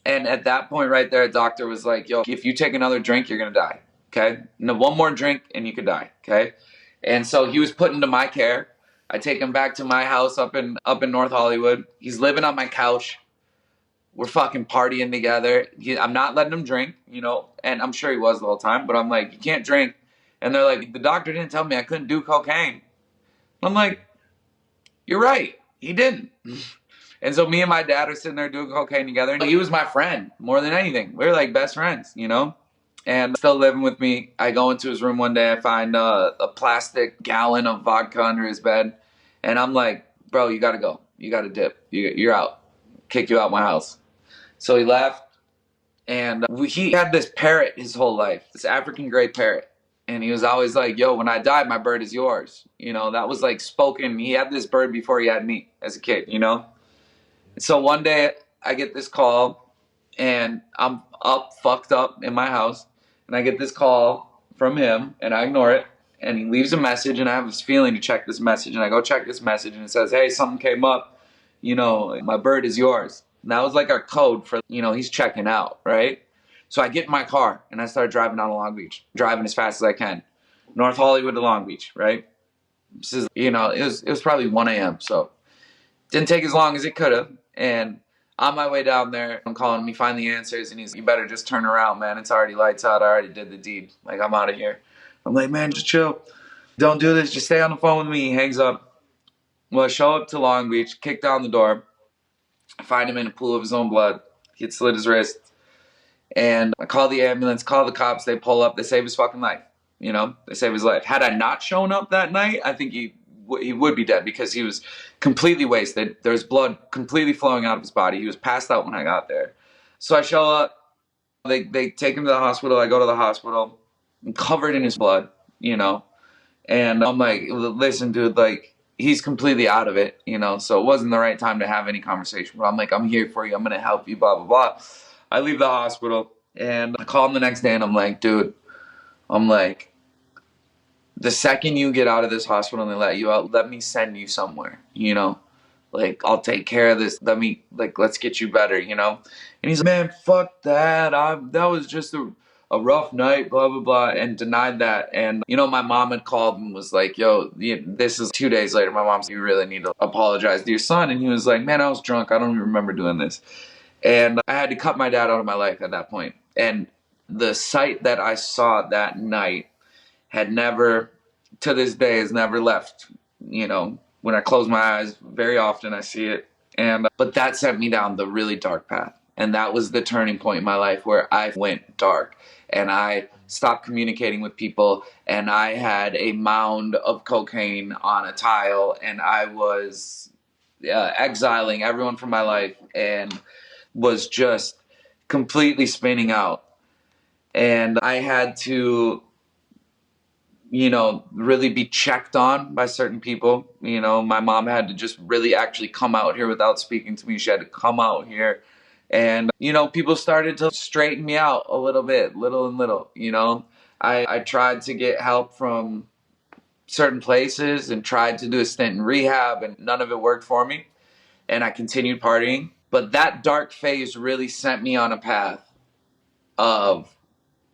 And at that point right there, a doctor was like, if you take another drink, you're going to die. Okay. No, one more drink and you could die. Okay. And so he was put into my care. I take him back to my house up in North Hollywood. He's living on my couch. We're fucking partying together. I'm not letting him drink, and I'm sure he was the whole time, but I'm like, you can't drink. And they're like, the doctor didn't tell me I couldn't do cocaine. I'm like, you're right. He didn't. And so me and my dad are sitting there doing cocaine together. He was my friend more than anything. We were like best friends, and still living with me. I go into his room one day. I find a plastic gallon of vodka under his bed. And I'm like, bro, you got to go. You got to dip. You're out. Kick you out my house. So he left. And he had this parrot his whole life, this African gray parrot. And he was always like, when I die, my bird is yours. That was like spoken. He had this bird before he had me as a kid, So one day I get this call, and I'm fucked up in my house. And I get this call from him, and I ignore it. And he leaves a message, and I have this feeling to check this message. And I go check this message, and it says, hey, something came up. My bird is yours. And that was like our code for, he's checking out, right? So I get in my car, and I start driving down to Long Beach, driving as fast as I can. North Hollywood to Long Beach, right? This is, it was probably 1 a.m., so didn't take as long as it could have. And on my way down there, I'm calling me, find the answers, and he's, you better just turn around, man. It's already lights out. I already did the deed. Like, I'm out of here. I'm like, man, just chill. Don't do this. Just stay on the phone with me. He hangs up. Well, I show up to Long Beach, kick down the door. I find him in a pool of his own blood. He had slit his wrist. And I call the ambulance, call the cops. They pull up. They save his fucking life. They save his life. Had I not shown up that night, I think he would be dead because he was completely wasted. There's blood completely flowing out of his body. He was passed out when I got there. So I show up. They take him to the hospital. I go to the hospital. I'm covered in his blood, And I'm like, listen, dude, like, he's completely out of it, So it wasn't the right time to have any conversation. But I'm like, I'm here for you. I'm going to help you, blah, blah, blah. I leave the hospital, and I call him the next day, and I'm like, dude, the second you get out of this hospital and they let you out, let me send you somewhere, Like, I'll take care of this. Let's get you better, And he's like, man, fuck that. That was just a rough night, blah, blah, blah, and denied that. And, my mom had called and was like, this is 2 days later. My mom said, you really need to apologize to your son. And he was like, man, I was drunk. I don't even remember doing this. And I had to cut my dad out of my life at that point. And the sight that I saw that night had never, to this day, has never left. When I close my eyes, very often I see it. But that sent me down the really dark path. And that was the turning point in my life where I went dark and I stopped communicating with people. And I had a mound of cocaine on a tile, and I was exiling everyone from my life and was just completely spinning out. And I had to, really be checked on by certain people. My mom had to just really actually come out here without speaking to me. She had to come out here. And, people started to straighten me out a little bit, little and little. I tried to get help from certain places and tried to do a stint in rehab, and none of it worked for me. And I continued partying. But that dark phase really sent me on a path of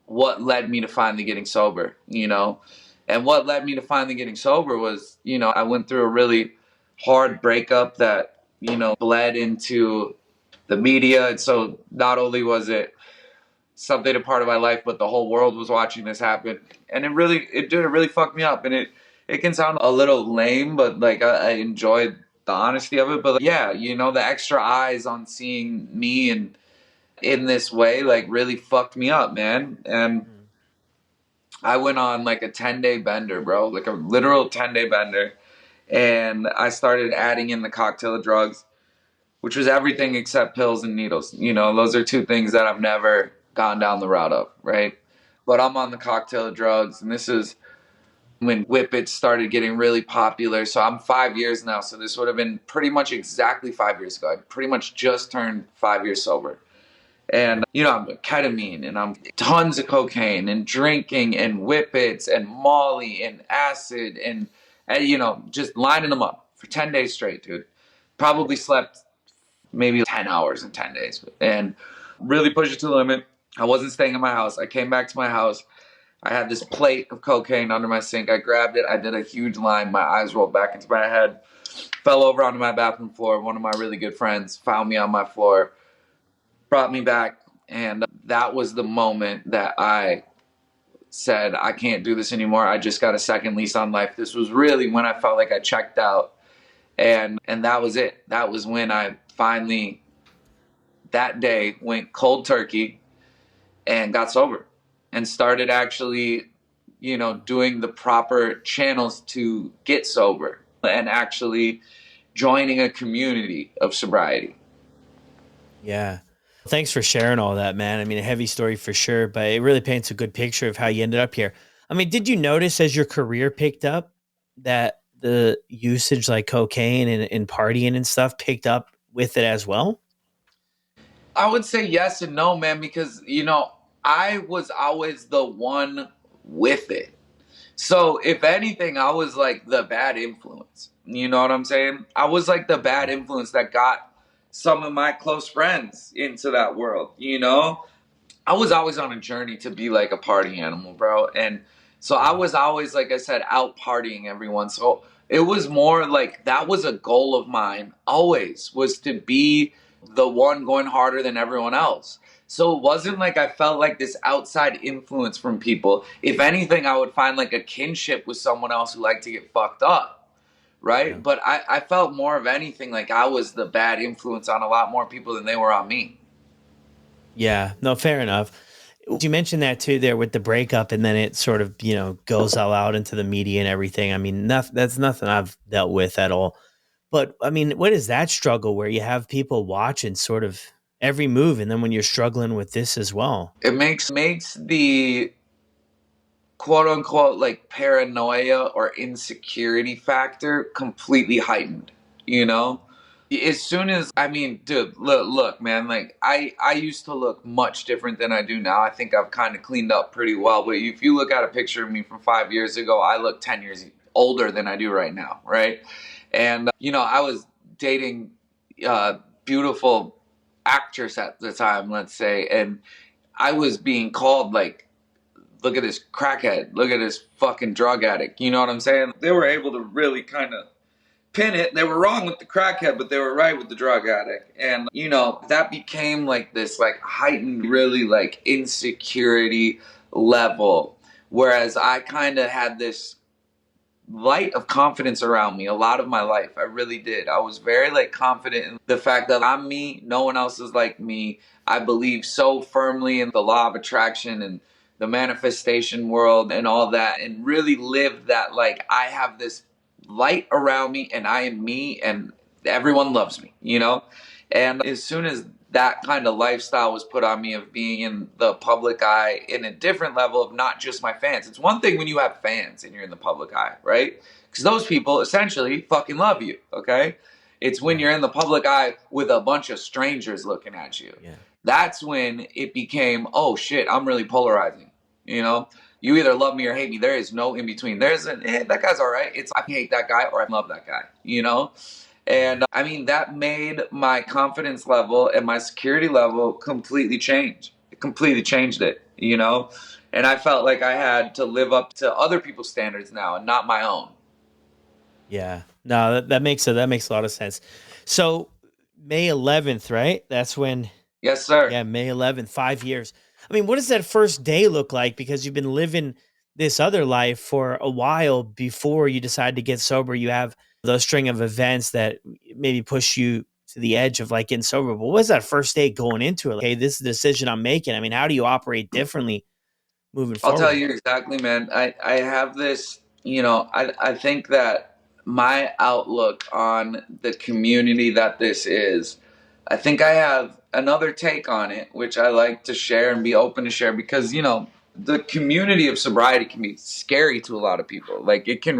what led me to finally getting sober. And what led me to finally getting sober was, I went through a really hard breakup that, bled into the media. And so not only was it something a part of my life, but the whole world was watching this happen. And it really fucked me up. And it can sound a little lame, but like I enjoyed the honesty of it. But yeah, the extra eyes on seeing me and in this way, like, really fucked me up, man. And I went on like a 10-day bender, bro, like a literal 10-day bender. And I started adding in the cocktail of drugs, which was everything except pills and needles. Those are two things that I've never gone down the route of, right? But I'm on the cocktail of drugs, and this is when Whippets started getting really popular. So I'm 5 years now. So this would have been pretty much exactly 5 years ago. I pretty much just turned 5 years sober. And, I'm ketamine, and I'm tons of cocaine and drinking and Whippets and Molly and acid and just lining them up for 10 days straight, dude. Probably slept maybe 10 hours in 10 days and really pushed it to the limit. I wasn't staying in my house. I came back to my house. I had this plate of cocaine under my sink. I grabbed it. I did a huge line. My eyes rolled back into my head, fell over onto my bathroom floor. One of my really good friends found me on my floor, brought me back, and that was the moment that I said, I can't do this anymore. I just got a second lease on life. This was really when I felt like I checked out, and that was it. That was when I finally, that day, went cold turkey and got sober and started actually, doing the proper channels to get sober and actually joining a community of sobriety. Yeah. Thanks for sharing all that, man. I mean, a heavy story for sure, but it really paints a good picture of how you ended up here. I mean, did you notice as your career picked up that the usage like cocaine and partying and stuff picked up with it as well? I would say yes and no, man, because, I was always the one with it. So if anything, I was like the bad influence. You know what I'm saying? I was like the bad influence that got some of my close friends into that world, I was always on a journey to be like a party animal, bro. And so I was always, like I said, out partying everyone. So it was more like that was a goal of mine always, was to be the one going harder than everyone else. So it wasn't like I felt like this outside influence from people. If anything, I would find like a kinship with someone else who liked to get fucked up, right? Yeah. But I felt more of anything like I was the bad influence on a lot more people than they were on me. Yeah, no, fair enough. You mentioned that too there with the breakup, and then it sort of, goes all out into the media and everything. I mean, that's nothing I've dealt with at all. But I mean, what is that struggle where you have people watching sort of every move, and then when you're struggling with this as well? It makes the quote unquote like paranoia or insecurity factor completely heightened, you know? As soon as, I mean, dude, look, man, like I used to look much different than I do now. I think I've kind of cleaned up pretty well. But if you look at a picture of me from 5 years ago, I look 10 years older than I do right now, right? And, I was dating beautiful actress at the time, let's say, and I was being called like, look at this crackhead, look at this fucking drug addict. You know what I'm saying? They were able to really kind of pin it. They were wrong with the crackhead, but they were right with the drug addict. And, that became like this like heightened, really like insecurity level. Whereas I kind of had this light of confidence around me a lot of my life. I really did. I was very like confident in the fact that I'm me, no one else is like me. I believe so firmly in the law of attraction and the manifestation world and all that, and really lived that like I have this light around me and I am me and everyone loves me, you know? And as soon as that kind of lifestyle was put on me of being in the public eye in a different level of not just my fans. It's one thing when you have fans and you're in the public eye, right? Because those people essentially fucking love you, okay? It's when you're in the public eye with a bunch of strangers looking at you. Yeah. That's when it became, oh shit, I'm really polarizing, you know? You either love me or hate me. There is no in between. There's that guy's all right. It's I hate that guy or I love that guy, you know? And I mean, that made my confidence level and my security level completely change. It completely changed it, you know? And I felt like I had to live up to other people's standards now and not my own. Yeah. No, that makes a lot of sense. So May 11th, right? That's when, Yes, sir. yeah, May 11th, 5 years. I mean, what does that first day look like? Because you've been living this other life for a while before you decide to get sober. You have those string of events that maybe push you to the edge of like getting sober. But what was that first day going into it? Like, hey, this is the decision I'm making. I mean, how do you operate differently moving I'll tell forward? you exactly, man. I have this, you know, I think that my outlook on the community that this is, I think I have another take on it, which I like to share and be open to share because, you know, the community of sobriety can be scary to a lot of people. Like it can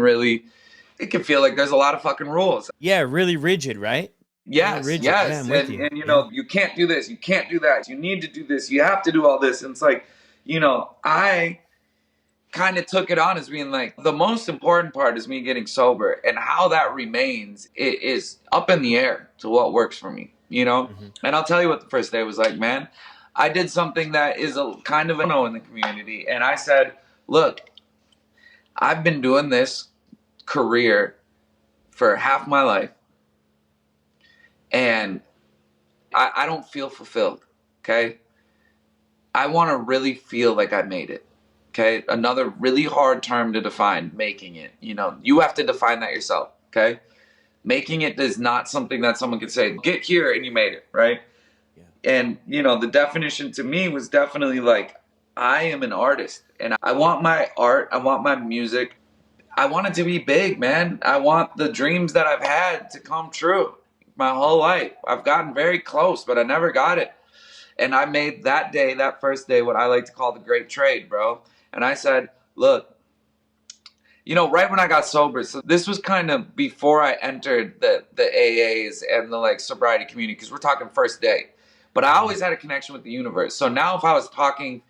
feel like there's a lot of fucking rules. Yeah, really rigid, right? Really Yes, rigid. Yeah, yes. I'm with you. And you Yeah. know, you can't do this, you can't do that. You need to do this. You have to do all this. And it's like, you know, I kind of took it on as being like the most important part is me getting sober, and how that remains is up in the air to what works for me, you know. And I'll tell you what the first day was like, man. I did something that is a kind of a no in the community, and I said, look, I've been doing this career for half my life and I don't feel fulfilled. Okay, I want to really feel like I made it. Okay, another really hard term to define, making it. You know, you have to define that yourself. Okay, making it is not something that someone can say, get here and you made it, right? Yeah. And, you know, the definition to me was definitely like, I am an artist and I want my art, I want my music, I want it to be big, man. I want the dreams that I've had to come true my whole life. I've gotten very close, but I never got it. And I made that day, that first day, what I like to call the great trade, bro. And I said, look, you know, right when I got sober, so this was kind of before I entered the AAs and the like sobriety community, because we're talking first day. But I always had a connection with the universe. So now if I was talking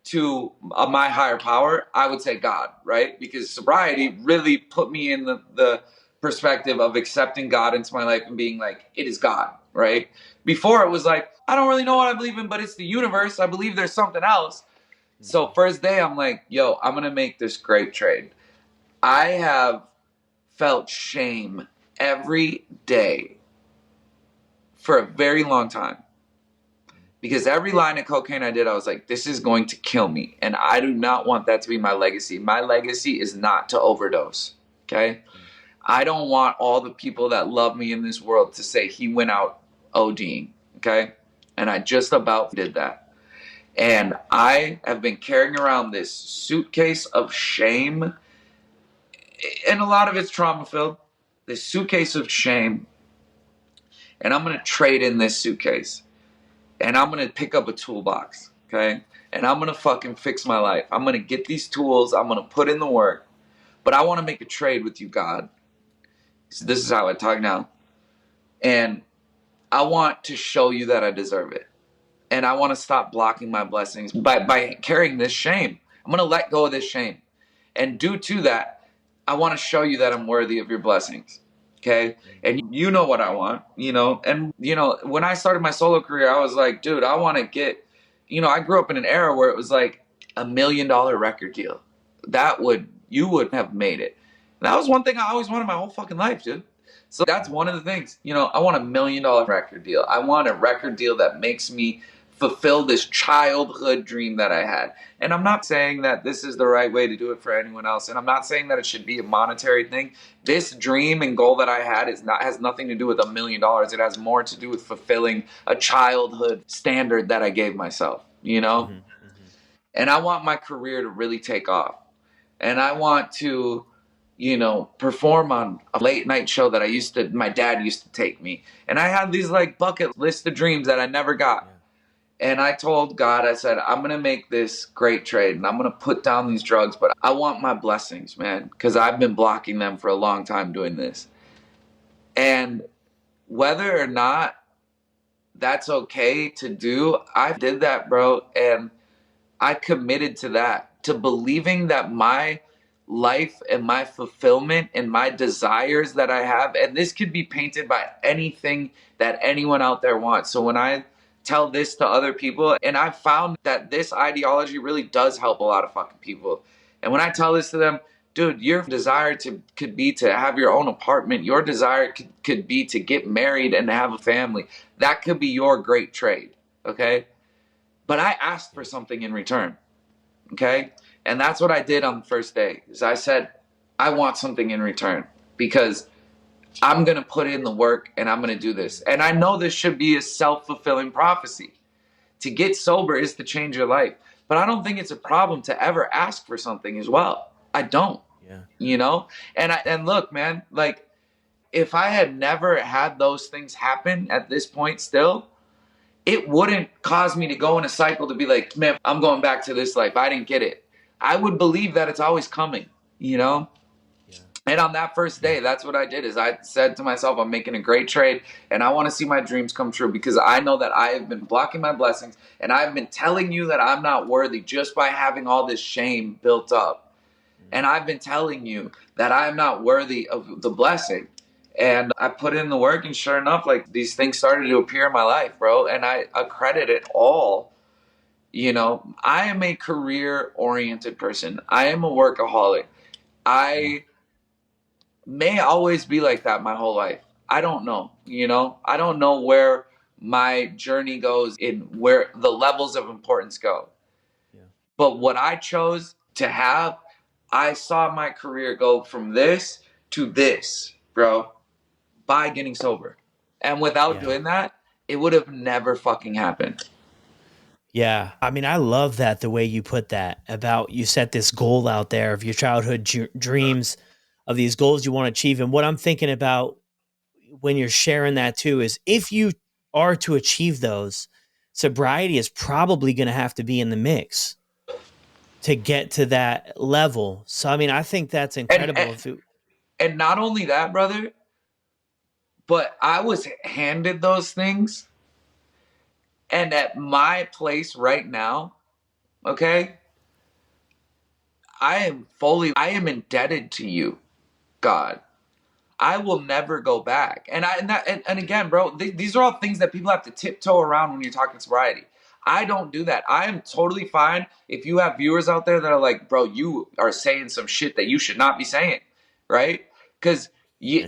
to my higher power, I would say God, right? Because sobriety really put me in the perspective of accepting God into my life and being like, it is God, right? Before it was like, I don't really know what I believe in, but it's the universe. I believe there's something else. So first day, I'm like, yo, I'm going to make this great trade. I have felt shame every day for a very long time. Because every line of cocaine I did, I was like, this is going to kill me. And I do not want that to be my legacy. My legacy is not to overdose, okay? I don't want all the people that love me in this world to say he went out ODing, okay? And I just about did that. And I have been carrying around this suitcase of shame, and a lot of it's trauma-filled, this suitcase of shame, and I'm going to trade in this suitcase. And I'm going to pick up a toolbox, okay? And I'm going to fucking fix my life. I'm going to get these tools. I'm going to put in the work. But I want to make a trade with you, God. So this is how I talk now. And I want to show you that I deserve it. And I want to stop blocking my blessings by carrying this shame. I'm going to let go of this shame. And due to that, I want to show you that I'm worthy of your blessings. Okay. And you know what I want, you know, and you know, when I started my solo career, I was like, dude, I want to get, you know, I grew up in an era where it was like $1 million record deal. You would have made it. And that was one thing I always wanted my whole fucking life, dude. So that's one of the things, you know, I want $1 million record deal. I want a record deal that makes me fulfill this childhood dream that I had. And I'm not saying that this is the right way to do it for anyone else. And I'm not saying that it should be a monetary thing. This dream and goal that I had has nothing to do with $1 million. It has more to do with fulfilling a childhood standard that I gave myself, you know? And I want my career to really take off. And I want to, perform on a late night show that my dad used to take me. And I had these like bucket list of dreams that I never got. And I told God, I said, I'm going to make this great trade and I'm going to put down these drugs, but I want my blessings, man, because I've been blocking them for a long time doing this. And whether or not that's okay to do, I did that, bro. And I committed to that, to believing that my life and my fulfillment and my desires that I have, and this could be painted by anything that anyone out there wants. So when I tell this to other people, and I've found that this ideology really does help a lot of fucking people. And when I tell this to them, dude, your desire could be to have your own apartment. Your desire could be to get married and to have a family. That could be your great trade, okay? But I asked for something in return, okay? And that's what I did on the first day, is I said, I want something in return because I'm going to put in the work and I'm going to do this. And I know this should be a self-fulfilling prophecy. To get sober is to change your life. But I don't think it's a problem to ever ask for something as well. I don't, And look, man, like if I had never had those things happen at this point still, it wouldn't cause me to go in a cycle to be like, man, I'm going back to this life. I didn't get it. I would believe that it's always coming, Yeah. And on that first day, that's what I did, is I said to myself, I'm making a great trade and I want to see my dreams come true because I know that I have been blocking my blessings and I've been telling you that I'm not worthy just by having all this shame built up. And I've been telling you that I'm not worthy of the blessing. And I put in the work and sure enough, like these things started to appear in my life, bro. And I accredit it all. I am a career-oriented person. I am a workaholic. I may always be like that my whole life. I don't know, I don't know where my journey goes in where the levels of importance go. Yeah. But what I chose to have, I saw my career go from this to this, bro, by getting sober. And without doing that, it would have never fucking happened. Yeah. I mean, I love that the way you put that about you set this goal out there of your childhood dreams of these goals you want to achieve. And what I'm thinking about when you're sharing that too is if you are to achieve those, sobriety is probably going to have to be in the mix to get to that level. So, I mean, I think that's incredible. And not only that, brother, but I was handed those things. And at my place right now, okay, I am indebted to you, God. I will never go back. And again, bro, these are all things that people have to tiptoe around when you're talking sobriety. I don't do that. I am totally fine if you have viewers out there that are like, bro, you are saying some shit that you should not be saying, right? Because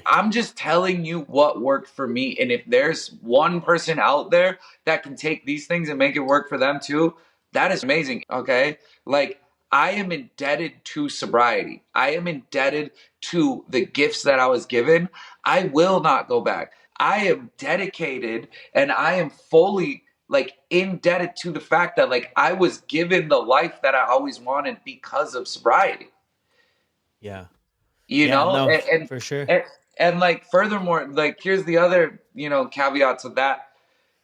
I'm just telling you what worked for me. And if there's one person out there that can take these things and make it work for them too, that is amazing, okay? Like, I am indebted to sobriety. I am indebted to the gifts that I was given. I will not go back. I am dedicated and I am fully indebted to the fact that I was given the life that I always wanted because of sobriety. Yeah. And for sure. And furthermore, here's the other, caveat to that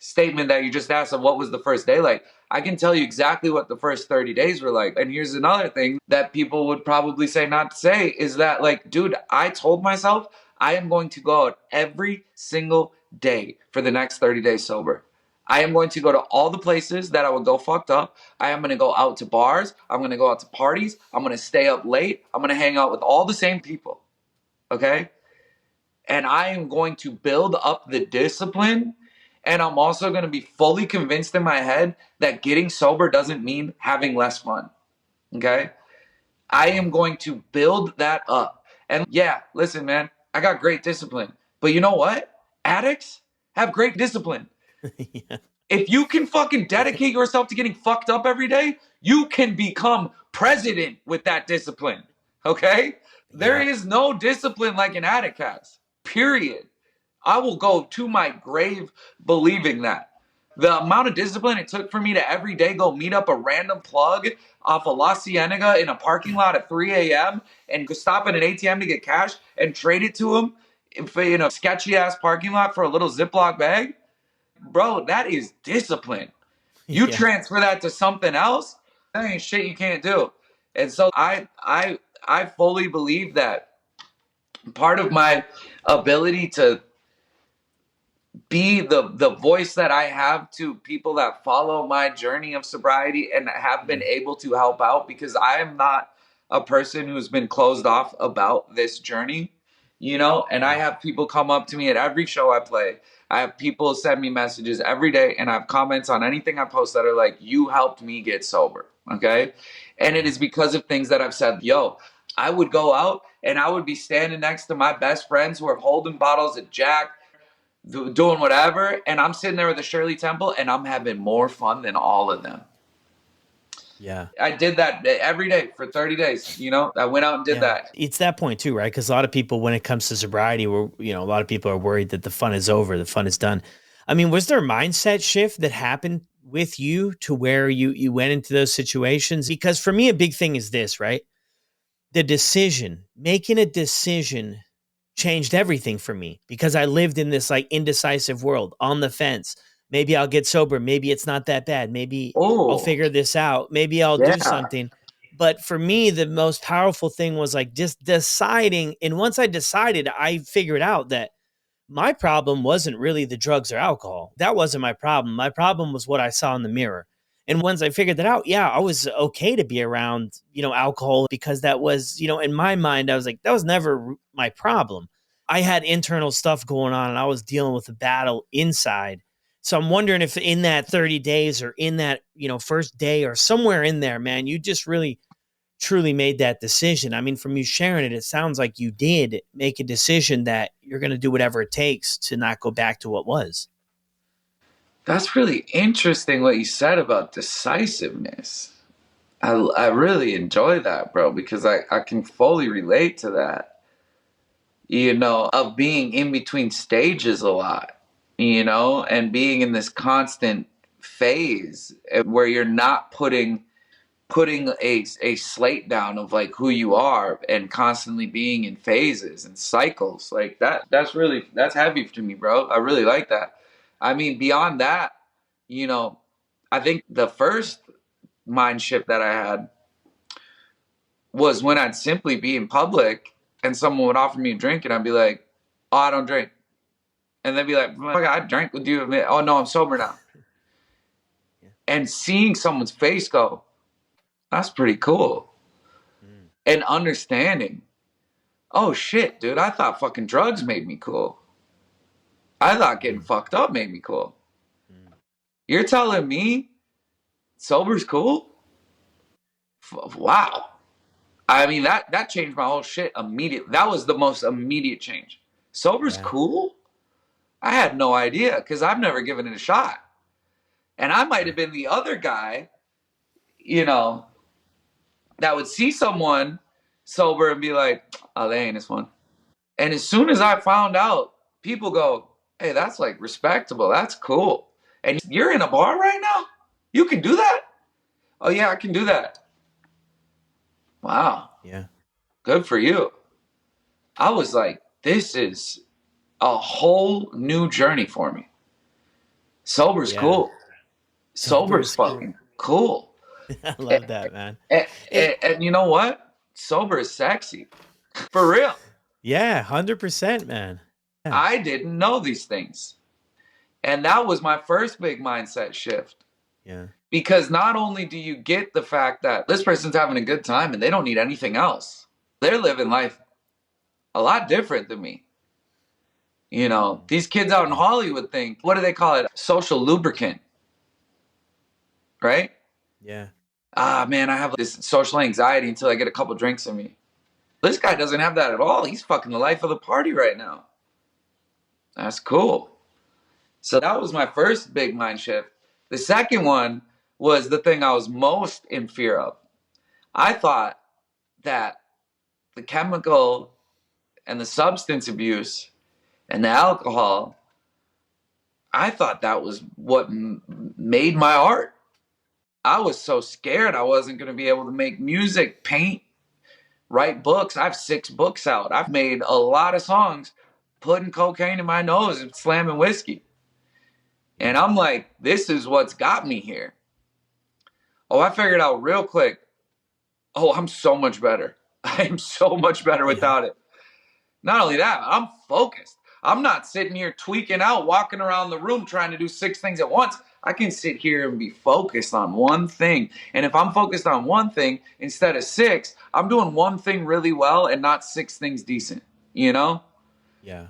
statement that you just asked of what was the first day like. I can tell you exactly what the first 30 days were like. And here's another thing that people would probably say not to say is that, dude, I told myself I am going to go out every single day for the next 30 days sober. I am going to go to all the places that I would go fucked up. I am going to go out to bars. I'm going to go out to parties. I'm going to stay up late. I'm going to hang out with all the same people. Okay? And I am going to build up the discipline. And I'm also going to be fully convinced in my head that getting sober doesn't mean having less fun. Okay? I am going to build that up. And yeah, listen, man, I got great discipline. But you know what? Addicts have great discipline. Yeah. If you can fucking dedicate yourself to getting fucked up every day, you can become president with that discipline. Okay? There Yeah. is no discipline like an addict has. Period. I will go to my grave believing that. The amount of discipline it took for me to every day go meet up a random plug off of La Cienega in a parking lot at 3 a.m. and go stop at an ATM to get cash and trade it to him in a sketchy ass parking lot for a little Ziploc bag. Bro, that is discipline. You Yeah. transfer that to something else, that ain't shit you can't do. And so I fully believe that part of my ability to be the voice that I have to people that follow my journey of sobriety and have been able to help out, because I am not a person who's been closed off about this journey, and I have people come up to me at every show I play. I have people send me messages every day, and I have comments on anything I post that are like, you helped me get sober. Okay. And it is because of things that I've said. I would go out and I would be standing next to my best friends who are holding bottles of Jack, doing whatever, and I'm sitting there with a Shirley Temple, and I'm having more fun than all of them. Yeah. I did that every day for 30 days. I went out and did that. It's that point too, right? Because a lot of people, when it comes to sobriety, a lot of people are worried that the fun is over, the fun is done. I mean, was there a mindset shift that happened with you to where you went into those situations? Because for me, a big thing is this, right? Making a decision changed everything for me, because I lived in this like indecisive world, on the fence. Maybe I'll get sober. Maybe it's not that bad. Maybe I'll Oh, figure this out. Maybe I'll do yeah. something. But for me, the most powerful thing was like just deciding. And once I decided, I figured out that my problem wasn't really the drugs or alcohol. That wasn't my problem. My problem was what I saw in the mirror. And once I figured that out, yeah, I was okay to be around, alcohol, because that was, in my mind, I was like, that was never my problem. I had internal stuff going on and I was dealing with a battle inside. So I'm wondering if in that 30 days or in that, first day or somewhere in there, man, you just really truly made that decision. I mean, from you sharing it, it sounds like you did make a decision that you're going to do whatever it takes to not go back to what was. That's really interesting what you said about decisiveness. I really enjoy that, bro, because I can fully relate to that, of being in between stages a lot, and being in this constant phase where you're not putting a slate down of like who you are, and constantly being in phases and cycles like that. That's heavy to me, bro. I really like that. I mean, beyond that, you know I think the first mind shift that I had was when I'd simply be in public and someone would offer me a drink and I'd be like, oh, I don't drink. And they'd be like, I drank with you. Oh no, I'm sober now. Yeah. And seeing someone's face go, that's pretty cool. Mm. And understanding, oh shit, dude, I thought fucking drugs made me cool. I thought getting Mm. fucked up made me cool. Mm. You're telling me sober's cool? Wow. I mean, that changed my whole shit immediately. That was the most immediate change. Sober's Yeah. cool? I had no idea because I've never given it a shot. And I might Yeah. have been the other guy, that would see someone sober and be like, oh, they ain't this one. And as soon as I found out, people go, hey, that's like respectable. That's cool. And you're in a bar right now? You can do that? Oh, yeah, I can do that. Wow. Yeah. Good for you. I was like, this is a whole new journey for me. Sober's Yeah. cool. Sober Sober's is cool. fucking cool. I And, love that, man. and, It, and you know what? Sober is sexy. For real. yeah, 100%, man. Yeah. I didn't know these things. And that was my first big mindset shift. Yeah. Because not only do you get the fact that this person's having a good time and they don't need anything else, they're living life a lot different than me. These kids out in Hollywood think, what do they call it? Social lubricant, right? Yeah. Ah, man, I have this social anxiety until I get a couple drinks in me. This guy doesn't have that at all. He's fucking the life of the party right now. That's cool. So that was my first big mind shift. The second one was the thing I was most in fear of. I thought that the chemical and the substance abuse and the alcohol, I thought that was what made my art. I was so scared I wasn't going to be able to make music, paint, write books. I have 6 books out. I've made a lot of songs putting cocaine in my nose and slamming whiskey. And I'm like, this is what's got me here. Oh, I figured out real quick. Oh, I'm so much better. I am so much better without it. Not only that, I'm focused. I'm not sitting here tweaking out, walking around the room trying to do 6 things at once. I can sit here and be focused on one thing. And if I'm focused on one thing instead of 6, I'm doing one thing really well and not 6 things decent. You know? Yeah. It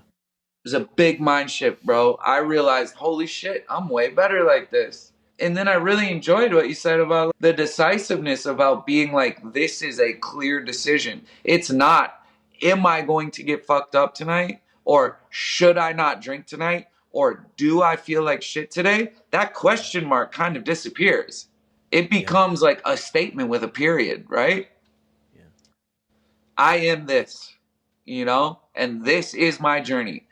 was a big mind shift, bro. I realized, holy shit, I'm way better like this. And then I really enjoyed what you said about the decisiveness, about being like, this is a clear decision. It's not, am I going to get fucked up tonight? Or should I not drink tonight? Or do I feel like shit today? That question mark kind of disappears. It becomes like a statement with a period, right? Yeah. I am this, and this is my journey.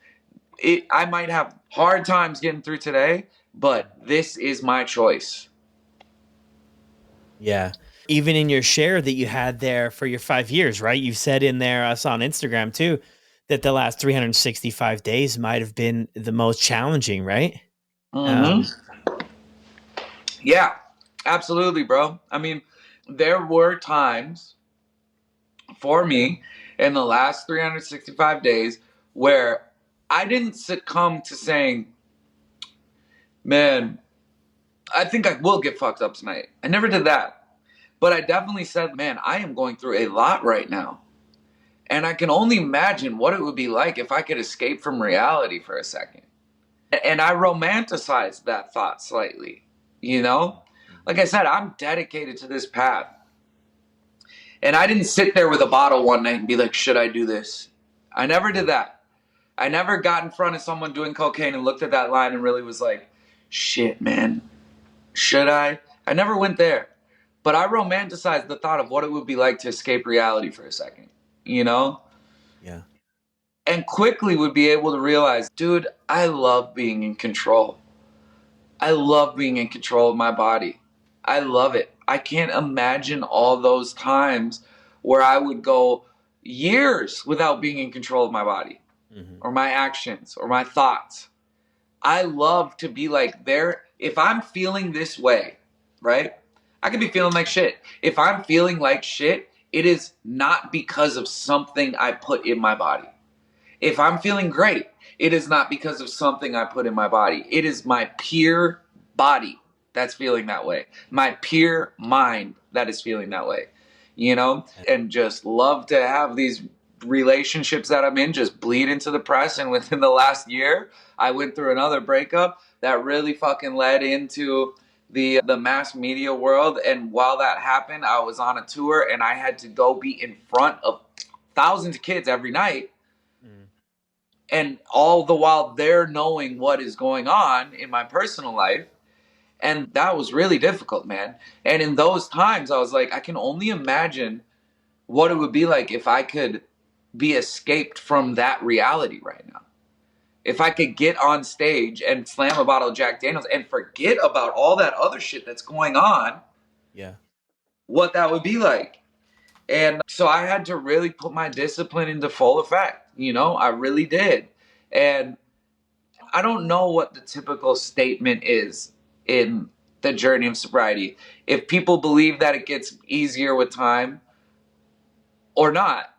I might have hard times getting through today, but this is my choice. Yeah. Even in your share that you had there for your 5 years, right? You've said in there, I saw on Instagram too, that the last 365 days might have been the most challenging, right? Mm-hmm. Yeah, absolutely, bro. I mean, there were times for me in the last 365 days where I didn't succumb to saying, man, I think I will get fucked up tonight. I never did that. But I definitely said, man, I am going through a lot right now. And I can only imagine what it would be like if I could escape from reality for a second. And I romanticized that thought slightly, Like I said, I'm dedicated to this path. And I didn't sit there with a bottle one night and be like, should I do this? I never did that. I never got in front of someone doing cocaine and looked at that line and really was like, shit, man, should I? I never went there. But I romanticized the thought of what it would be like to escape reality for a second, Yeah. And quickly would be able to realize, dude, I love being in control. I love being in control of my body. I love it. I can't imagine all those times where I would go years without being in control of my body, or my actions or my thoughts. I love to be like there. If I'm feeling this way, right? I could be feeling like shit. If I'm feeling like shit, it is not because of something I put in my body. If I'm feeling great, it is not because of something I put in my body. It is my pure body that's feeling that way. My pure mind that is feeling that way, and just love to have these relationships that I'm in just bleed into the press. And within the last year, I went through another breakup that really fucking led into the mass media world. And while that happened, I was on a tour and I had to go be in front of thousands of kids every night. And all the while they're knowing what is going on in my personal life. And that was really difficult, man. And in those times, I was like, I can only imagine what it would be like if I could be escaped from that reality right now. If I could get on stage and slam a bottle of Jack Daniels and forget about all that other shit that's going on. Yeah. What that would be like. And so I had to really put my discipline into full effect. I really did. And I don't know what the typical statement is in the journey of sobriety. If people believe that it gets easier with time or not.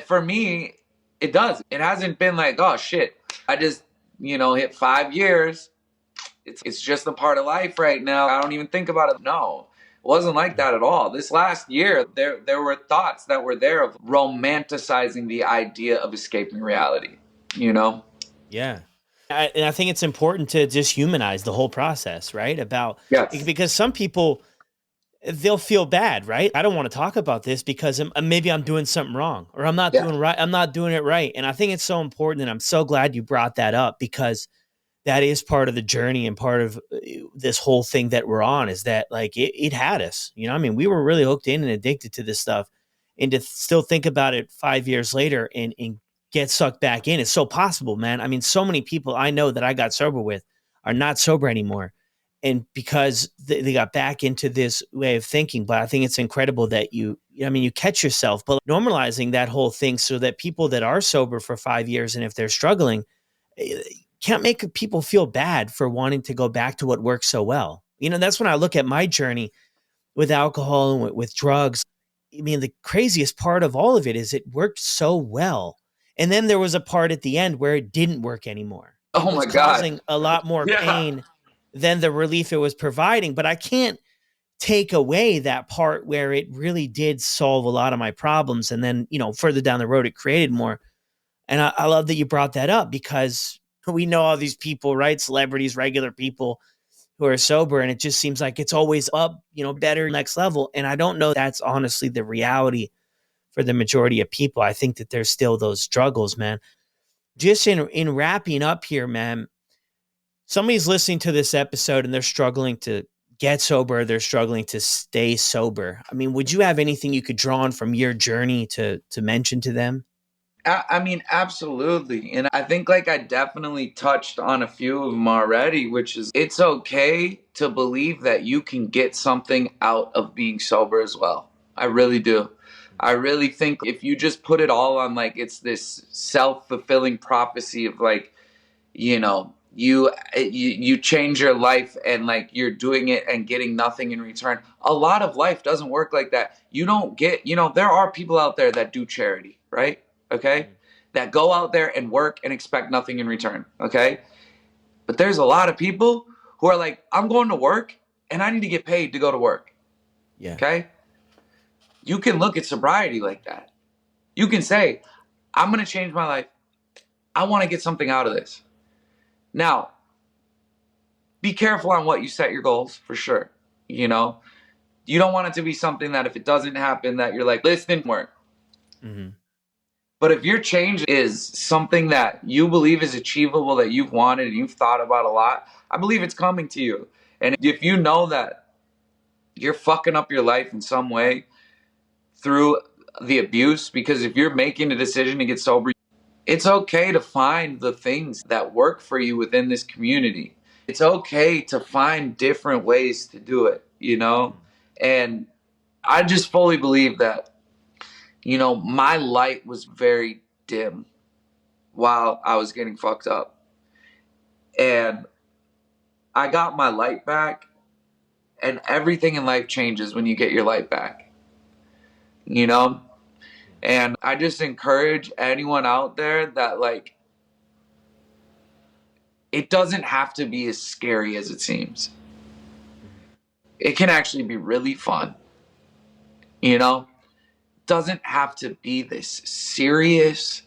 For me, it does. It hasn't been like, oh shit, I just, hit 5 years. It's just a part of life right now. I don't even think about it. No. It wasn't like that at all. This last year, there were thoughts that were there of romanticizing the idea of escaping reality, Yeah. And I think it's important to just humanize the whole process, right? Because some people, they'll feel bad, right? I don't want to talk about this because maybe I'm doing something wrong, or I'm not doing right. I'm not doing it right. And I think it's so important. And I'm so glad you brought that up, because that is part of the journey and part of this whole thing that we're on, is that like it had us, you know, I mean, we were really hooked in and addicted to this stuff, and to still think about it 5 years later and get sucked back in. It's so possible, man. I mean, so many people I know that I got sober with are not sober anymore. And because they got back into this way of thinking. But I think it's incredible that I mean, you catch yourself, but normalizing that whole thing so that people that are sober for 5 years, and if they're struggling, can't make people feel bad for wanting to go back to what works so well. You know, that's when I look at my journey with alcohol and with drugs. I mean, the craziest part of all of it is it worked so well. And then there was a part at the end where it didn't work anymore. It Oh was my God. causing a lot more Yeah. pain than the relief it was providing. But I can't take away that part where it really did solve a lot of my problems. And then, you know, further down the road, it created more. And I love that you brought that up, because we know all these people, right? Celebrities, regular people who are sober, and it just seems like it's always up, you know, better, next level. And I don't know that's honestly the reality for the majority of people. I think that there's still those struggles, man. Just in wrapping up here, man, somebody's listening to this episode and they're struggling to get sober, they're struggling to stay sober. I mean, would you have anything you could draw on from your journey to mention to them? I mean, absolutely. And I think like I definitely touched on a few of them already, which is it's okay to believe that you can get something out of being sober as well. I really do. I really think if you just put it all on like it's this self-fulfilling prophecy of like, you know, you change your life and like you're doing it and getting nothing in return. A lot of life doesn't work like that. You don't get, you know, there are people out there that do charity, right? Okay? That go out there and work and expect nothing in return, okay? But there's a lot of people who are like, I'm going to work and I need to get paid to go to work. Yeah. Okay? You can look at sobriety like that. You can say, I'm going to change my life. I want to get something out of this. Now, be careful on what you set your goals, for sure. You know, you don't want it to be something that if it doesn't happen, that you're like, this didn't work. Mm-hmm. But if your change is something that you believe is achievable, that you've wanted and you've thought about a lot, I believe it's coming to you. And if you know that you're fucking up your life in some way through the abuse, because if you're making a decision to get sober, it's okay to find the things that work for you within this community. It's okay to find different ways to do it, you know? And I just fully believe that, you know, my light was very dim while I was getting fucked up. And I got my light back, and everything in life changes when you get your light back, you know? And I just encourage anyone out there that, like, it doesn't have to be as scary as it seems. It can actually be really fun, you know? Doesn't have to be this serious.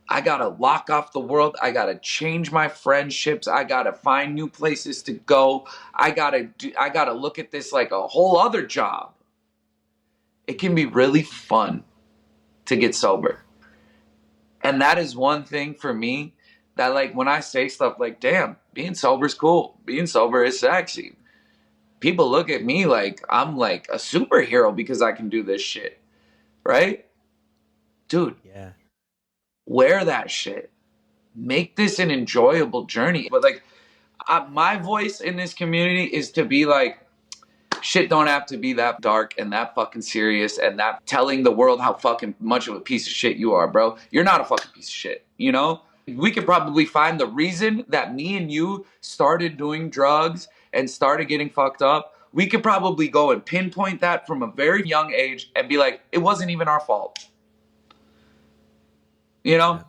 I gotta lock off the world. I gotta change my friendships. I gotta find new places to go. I gotta look at this like a whole other job. It can be really fun to get sober. And that is one thing for me that, like, when I say stuff like, damn, being sober is cool. Being sober is sexy. People look at me like I'm like a superhero because I can do this shit. Right? Dude, Yeah. wear that shit. Make this an enjoyable journey. But like, my voice in this community is to be like, shit don't have to be that dark and that fucking serious and that telling the world how fucking much of a piece of shit you are, bro. You're not a fucking piece of shit, you know? We could probably find the reason that me and you started doing drugs and started getting fucked up. We could probably go and pinpoint that from a very young age and be like, it wasn't even our fault. You know? Yeah.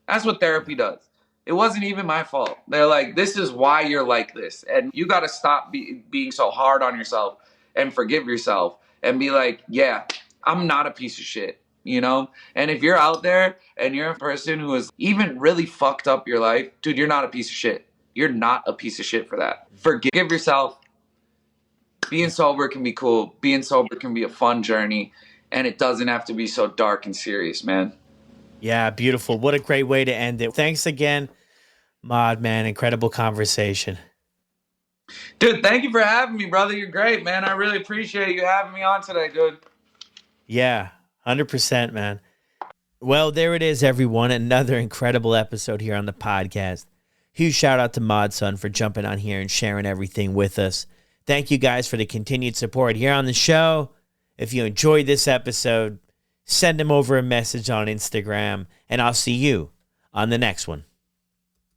That's what therapy does. It wasn't even my fault. They're like, this is why you're like this. And you got to stop being so hard on yourself and forgive yourself and be like, yeah, I'm not a piece of shit, you know? And if you're out there and you're a person who has even really fucked up your life, dude, you're not a piece of shit. You're not a piece of shit for that. Forgive yourself. Being sober can be cool. Being sober can be a fun journey. And it doesn't have to be so dark and serious, man. Yeah, beautiful. What a great way to end it. Thanks again Mod, man, incredible conversation. Dude, thank you for having me, brother. You're great, man. I really appreciate you having me on today, dude. Yeah, 100%, man. Well, there it is, everyone. Another incredible episode here on the podcast. Huge shout out to Mod Son for jumping on here and sharing everything with us. Thank you guys for the continued support here on the show. If you enjoyed this episode, send him over a message on Instagram, and I'll see you on the next one.